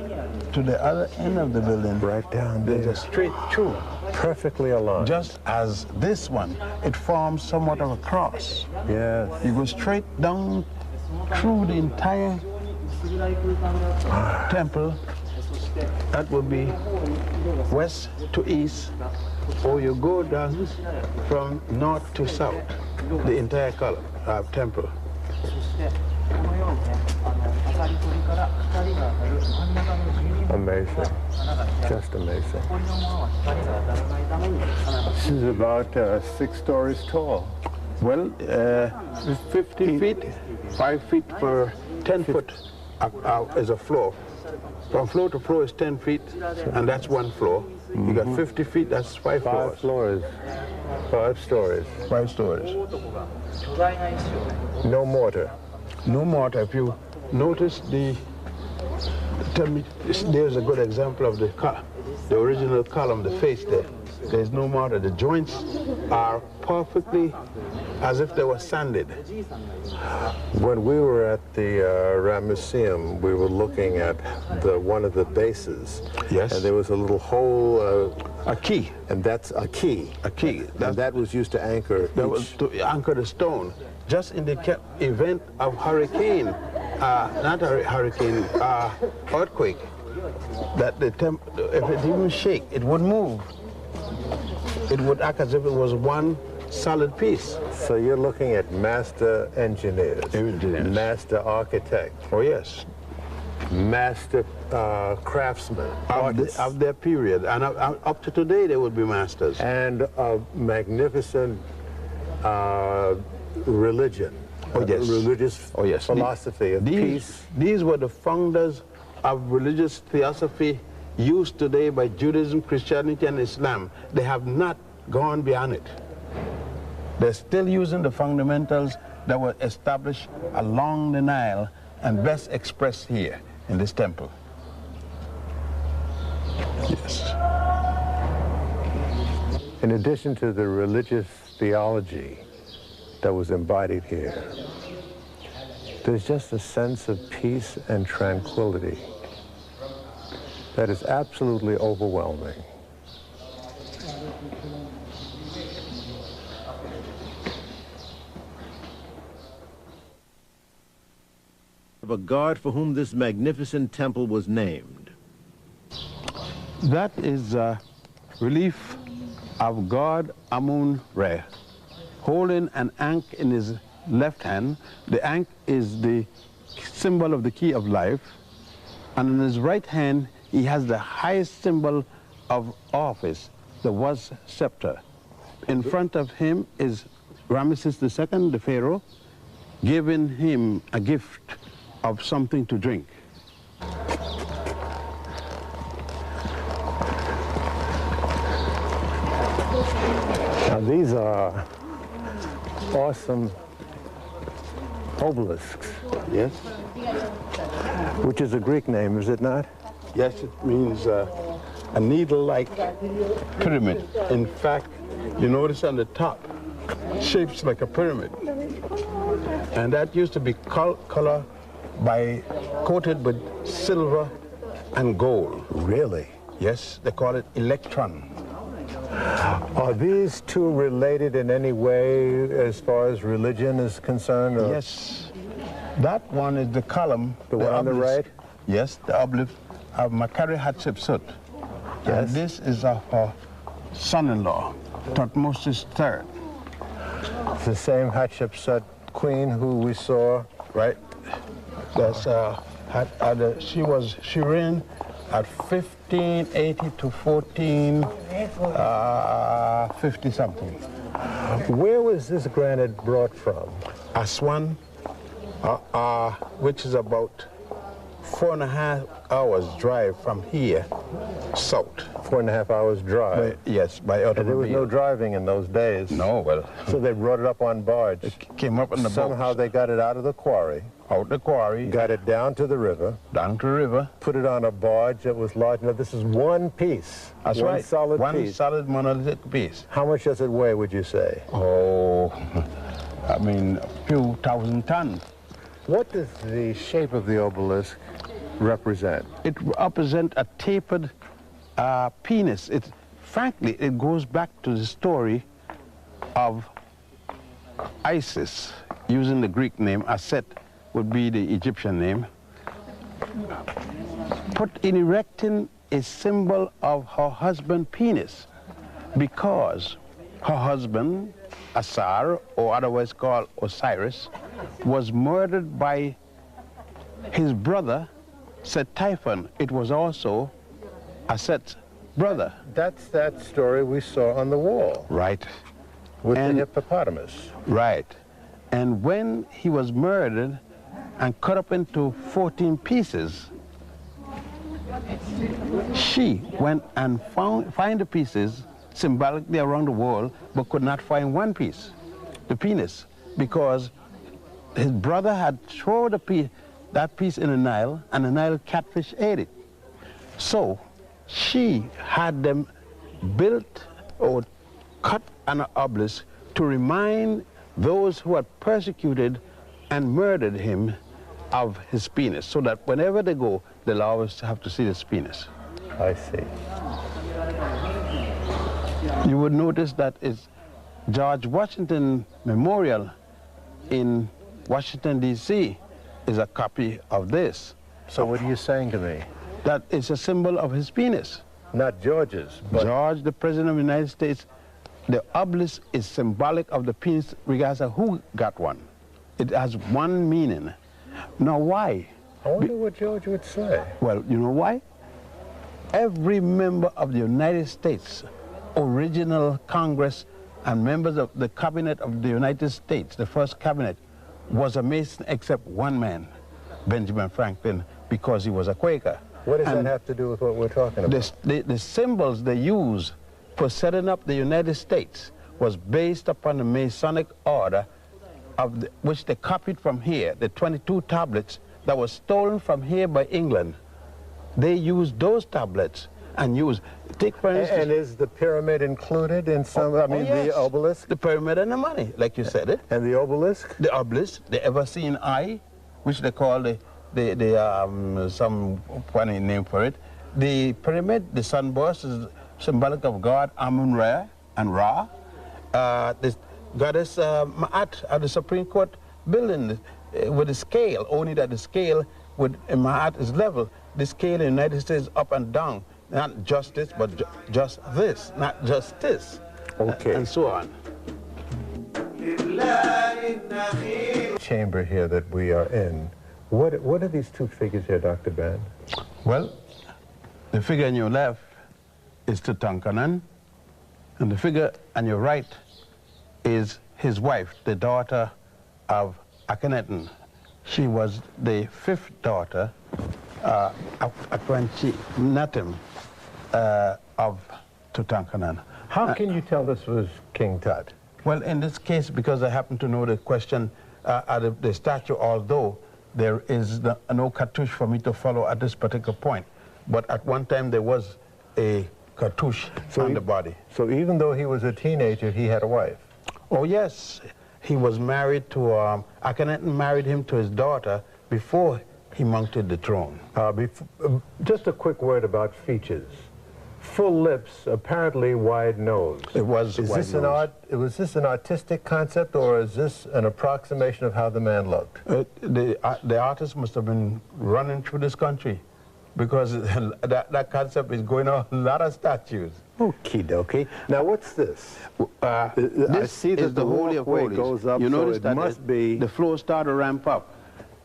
to the other end of the building, Right down there. there's a straight through. Perfectly aligned. Just as this one, it forms somewhat of a cross. Yes. You go straight down through the entire temple. That would be west to east, or you go down from north to south, the entire column, temple. Amazing. Just amazing. This is about 6 stories tall. Well, 50 feet, 5 feet per 10 foot is a floor. From floor to floor is 10 feet, and that's one floor. You got 50 feet, that's 5 floors. 5 floors. 5 stories. 5 stories. No mortar. No mortar. If you notice there's a good example of the original column, the face there. There's no mortar. The joints are perfectly as if they were sanded. When we were at the Museum, we were looking at one of the bases. Yes. And there was a little hole. A key. And that's a key. A key. And that was used to anchor. That was to anchor the stone. Just in the event of hurricane, not a hurricane, earthquake, that if it even shake, it would move. It would act as if it was one solid piece. So you're looking at master engineers, master architect. Oh yes. Master craftsmen, of their period, and up to today they would be masters. And a magnificent religion. Oh yes. Religious philosophy of peace. These were the founders of religious theosophy used today by Judaism, Christianity, and Islam. They have not gone beyond it. They're still using the fundamentals that were established along the Nile and best expressed here in this temple. Yes. In addition to the religious theology that was embodied here, there's just a sense of peace and tranquility that is absolutely overwhelming. Of a god for whom this magnificent temple was named. That is a relief of God Amun-Re, holding an ankh in his left hand. The ankh is the symbol of the key of life, and in his right hand he has the highest symbol of office, the was scepter. In front of him is Ramesses II, the pharaoh, giving him a gift of something to drink. Now these are awesome obelisks. Yes? Which is a Greek name, is it not? Yes, it means a needle-like pyramid. In fact, you notice on the top, shapes like a pyramid. And that used to be coated with silver and gold. Really? Yes, they call it electron. Are these two related in any way as far as religion is concerned? Or? Yes. That one is the column. The one on the right? Yes, the obelisk of Makari Hatshepsut. Yes. And this is of her son-in-law, Thutmose III. It's the same Hatshepsut queen who we saw. Right. That's she reigned at 1580 to 1450 something. Where was this granite brought from? Aswan, which is about 4.5 hours drive from here, south. 4.5 hours drive. Yes, by automobile. And there was no driving in those days. No, well. So they brought it up on barge. It came up on the boat. Somehow they got it out of the quarry. Out the quarry. Got it down to the river. Down to the river. Put it on a barge that was large enough. This is one piece. That's one right. Solid one piece. solid monolithic piece. How much does it weigh, would you say? Oh, I mean, a few thousand tons. What does the shape of the obelisk represent? It represents a tapered penis. Frankly, it goes back to the story of Isis, using the Greek name. Aset would be the Egyptian name. Put in erecting a symbol of her husband's penis, because her husband, Asar, or otherwise called Osiris, was murdered by his brother, Set-Typhon. It was also Aset's brother. That's that story we saw on the wall. Right. With the hippopotamus. Right. And when he was murdered and cut up into 14 pieces, she went and find the pieces symbolically around the world, but could not find one piece, the penis, because his brother had thrown that piece in the Nile, and the Nile catfish ate it. So she had them built or cut an obelisk to remind those who had persecuted and murdered him of his penis, so that whenever they go, they'll always have to see this penis. I see. You would notice that it's George Washington Memorial in Washington, D.C. is a copy of this. So what are you saying to me? That it's a symbol of his penis. Not George's, but... George, the President of the United States, the obelisk is symbolic of the penis regardless of who got one. It has one meaning. Now why? I wonder what George would say. Well, you know why? Every member of the United States, original Congress, and members of the cabinet of the United States, the first cabinet, was a Mason except one man, Benjamin Franklin, because he was a Quaker. What does that have to do with what we're talking about? The symbols they used for setting up the United States was based upon the Masonic order, of which they copied from here, the 22 tablets that were stolen from here by England. They used those tablets and used, take for instance... And is the pyramid included in some, yes. The obelisk? The pyramid and the money, like you said it. And the obelisk? The obelisk, the ever-seen eye, which they call some funny name for it. The pyramid, the sunburst, is symbolic of God Amun-Ra and Ra. The goddess Ma'at at the Supreme Court building with the scale, only that the scale with Ma'at is level. The scale in the United States is up and down. Not justice, but just this, not justice. Okay. And so on. Chamber here that we are in. What are these two figures here, Dr. Ben? Well, the figure on your left is Tutankhamun, and the figure on your right is his wife, the daughter of Akhenaten. She was the fifth daughter, Akhenaten, of Tutankhamun. How can you tell this was King Tut? Well, in this case, because I happen to know the question of the statue, although there is no cartouche for me to follow at this particular point, but at one time there was a cartouche on the body. So even though he was a teenager, he had a wife? Oh, yes. He was married to, Akhenaten married him to his daughter before he mounted the throne. Just a quick word about features. full lips, apparently wide nose. It was Was this an artistic concept, or is this an approximation of how the man looked? The artist must have been running through this country, because that concept is going on a lot of statues. Okie dokie. Now what's this? This see that is the Holy of walkway Holies. goes up, you so notice it that must be... the flow started to ramp up.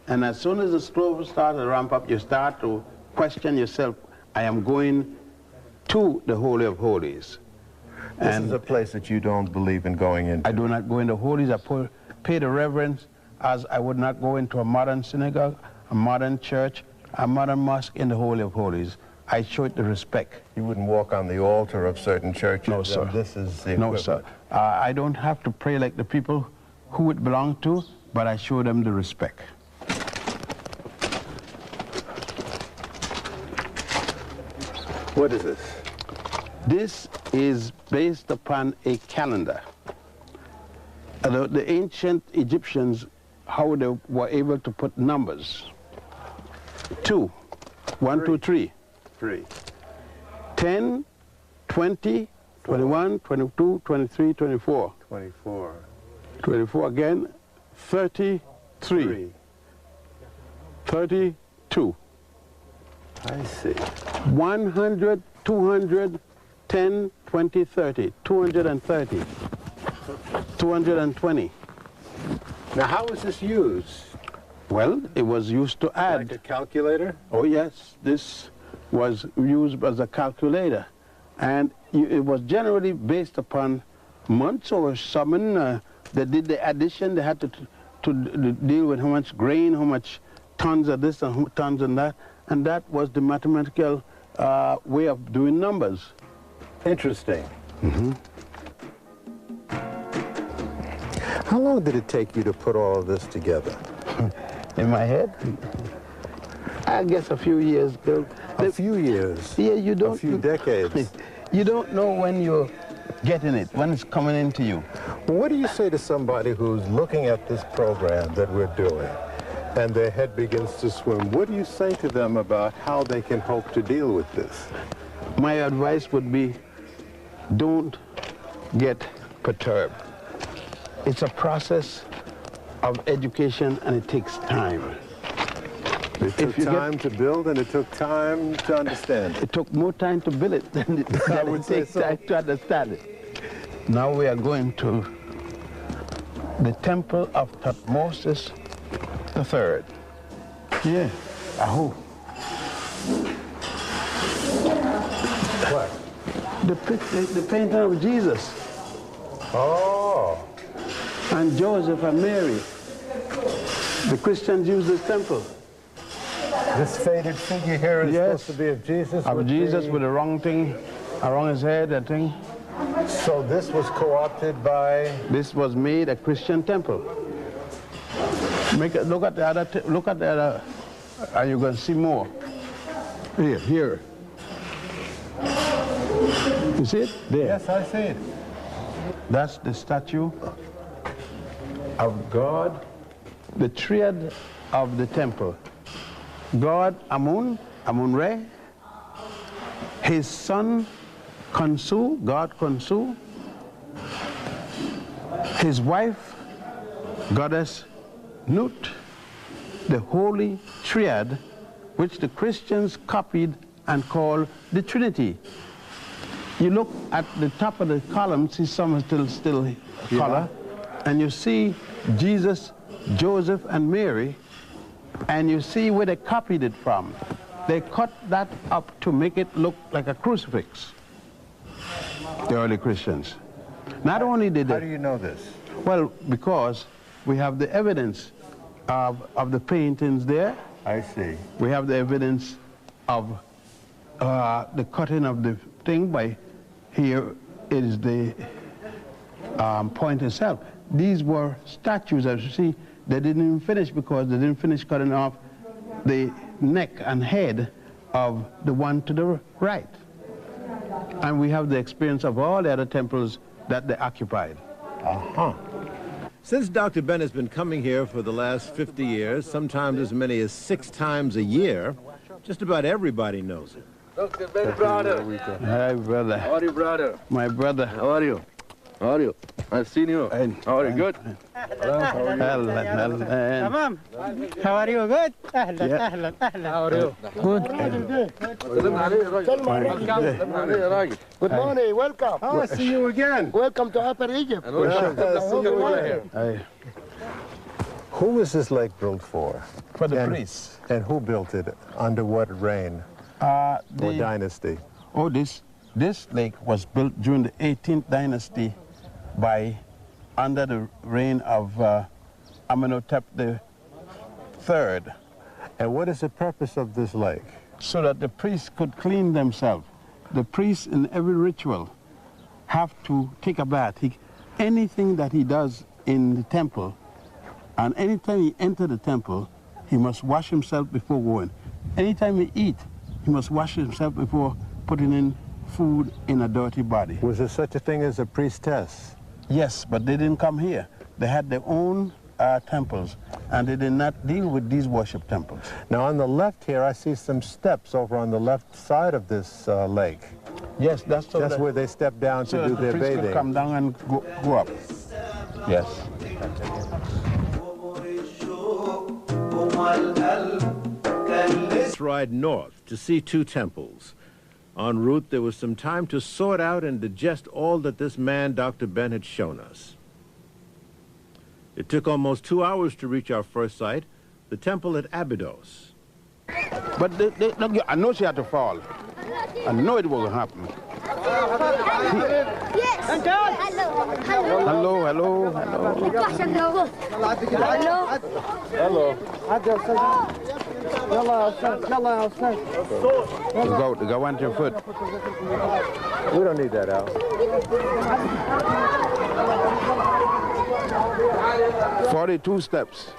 And as soon as the flow started to ramp up, you start to question yourself, I am going to the Holy of Holies. This is a place that you don't believe in going into. I do not go into holies. I pay the reverence as I would not go into a modern synagogue, a modern church, a modern mosque in the Holy of Holies. I show it the respect. You wouldn't walk on the altar of certain churches? No, sir. This is the No, equivalent. sir. I don't have to pray like the people who it belong to, but I show them the respect. What is this? This is based upon a calendar. The ancient Egyptians, how they were able to put numbers. 2, 1, 2, 3. 3. 10, 20, 21, 22, 23, 24. 24. 24 again, 33. 3. 32. I see. 100, 200, 10, 20, 30. 230. 220. Now how was this used? Well, it was used to add. Like a calculator? Oh yes, this was used as a calculator. And it was generally based upon months or something. They did the addition. They had to deal with how much grain, how much tons of this and tons of that. And that was the mathematical way of doing numbers. Interesting. Mm-hmm. How long did it take you to put all of this together? In my head? I guess a few years. A few years? Yeah, you don't... A few decades? You don't know when you're getting it, when it's coming into you. What do you say to somebody who's looking at this program that we're doing and their head begins to swim? What do you say to them about how they can hope to deal with this? My advice would be, don't get perturbed. It's a process of education and it takes time. It took time to build and it took time to understand. It took more time to build it than it takes time to understand it. Now we are going to the temple of Thutmose III. Yeah, I hope. What? The painting of Jesus. Oh. And Joseph and Mary. The Christians use this temple. This faded figure here is supposed to be of Jesus? Of Jesus with the wrong thing, around his head, that thing. So this was co-opted by... This was made a Christian temple. Look at the other, and you're going to see more. Here. You see it? There. Yes, I see it. That's the statue of God, the triad of the temple. God, Amun, Amun-Re, his son, Khonsu, God Khonsu, his wife, goddess Nut, the holy triad, which the Christians copied and called the Trinity. You look at the top of the column, see some still color, and you see Jesus, Joseph, and Mary, and you see where they copied it from. They cut that up to make it look like a crucifix, the early Christians. Not only did they... How do you know this? Well, because we have the evidence of the paintings there. I see. We have the evidence of the cutting of the thing by... Here is the point itself. These were statues, as you see. They didn't even finish because they didn't finish cutting off the neck and head of the one to the right. And we have the experience of all the other temples that they occupied. Uh-huh. Since Dr. Ben has been coming here for the last 50 years, sometimes as many as 6 times a year, just about everybody knows it. Look, the big brother. Hi, brother. How are you, brother? My brother. How are you? How are you? I've seen you. How are you? Good? Hello, how are you? Tamam. How are you? Good? أهلا أهلا أهلا. How are you? Good morning, welcome. Oh, I see you again. Welcome to Upper Egypt. Who was this lake built for? For the priests. And who built it? Under what reign or dynasty? Oh, this lake was built during the 18th dynasty under the reign of Amenhotep III. And what is the purpose of this lake? So that the priests could clean themselves. The priests in every ritual have to take a bath. Anything that he does in the temple, and anytime he enters the temple, he must wash himself before going. Anytime he eats, he must wash himself before putting in food in a dirty body. Was there such a thing as a priestess? Yes, but they didn't come here. They had their own temples, and they did not deal with these worship temples. Now on the left here, I see some steps over on the left side of this lake. Yes, that's where they step down to do their the bathing. Could come down and go up. Yes. Let's ride north to see two temples. En route, there was some time to sort out and digest all that this man, Dr. Ben, had shown us. It took almost 2 hours to reach our first site, the temple at Abydos. But I know she had to fall. I know it will happen. Yes. Hello. Hello. Go on your foot. We don't need that, Al. 42 steps.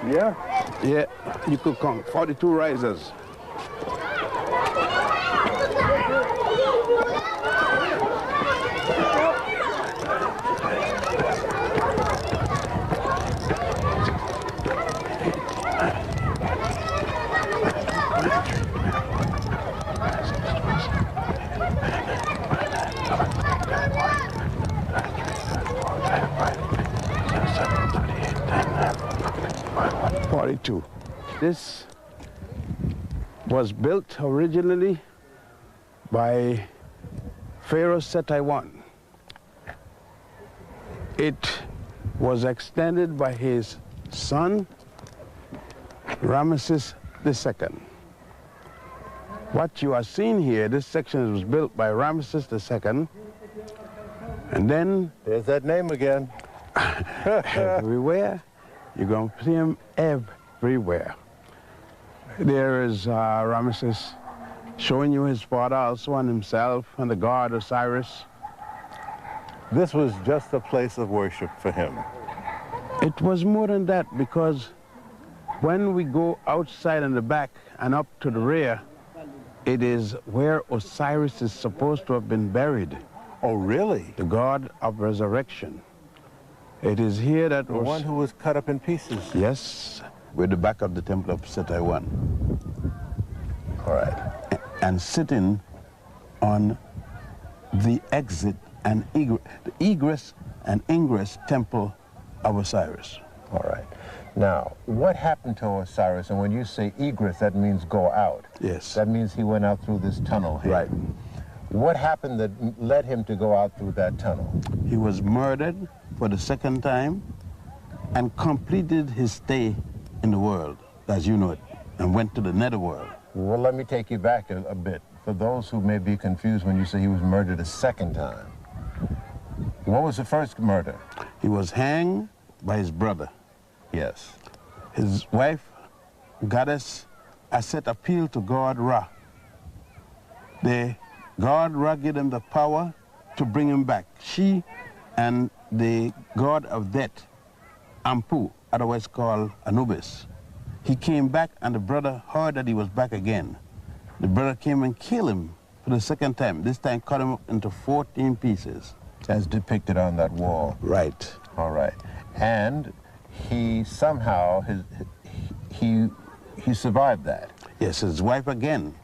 Yeah? Yeah, you could count. 42 risers. This was built originally by Pharaoh Seti I. It was extended by his son, Ramesses II. What you are seeing here, this section was built by Ramesses II, and then... There's that name again. Everywhere. You're going to see him everywhere. There is Ramesses showing you his father also and himself and the god Osiris. This was just a place of worship for him. It was more than that, because when we go outside in the back and up to the rear, it is where Osiris is supposed to have been buried. Oh, really? The god of resurrection. It is here that the one who was cut up in pieces. Yes, with the back of the temple of Seti I. All right. And sitting on the exit and egress and ingress temple of Osiris. All right. Now, what happened to Osiris? And when you say egress, that means go out. Yes. That means he went out through this tunnel here. Right. What happened that led him to go out through that tunnel? He was murdered for the second time and completed his stay in the world, as you know it, and went to the netherworld. Well, let me take you back a bit. For those who may be confused when you say he was murdered a second time. What was the first murder? He was hanged by his brother. Yes. His wife, goddess Aset, appealed to God Ra. God Ra gave him the power to bring him back. She and the god of death, Ampu, otherwise called Anubis. He came back and the brother heard that he was back again. The brother came and killed him for the second time. This time cut him up into 14 pieces. As depicted on that wall. Right. All right. And he somehow, he survived that. Yes, his wife again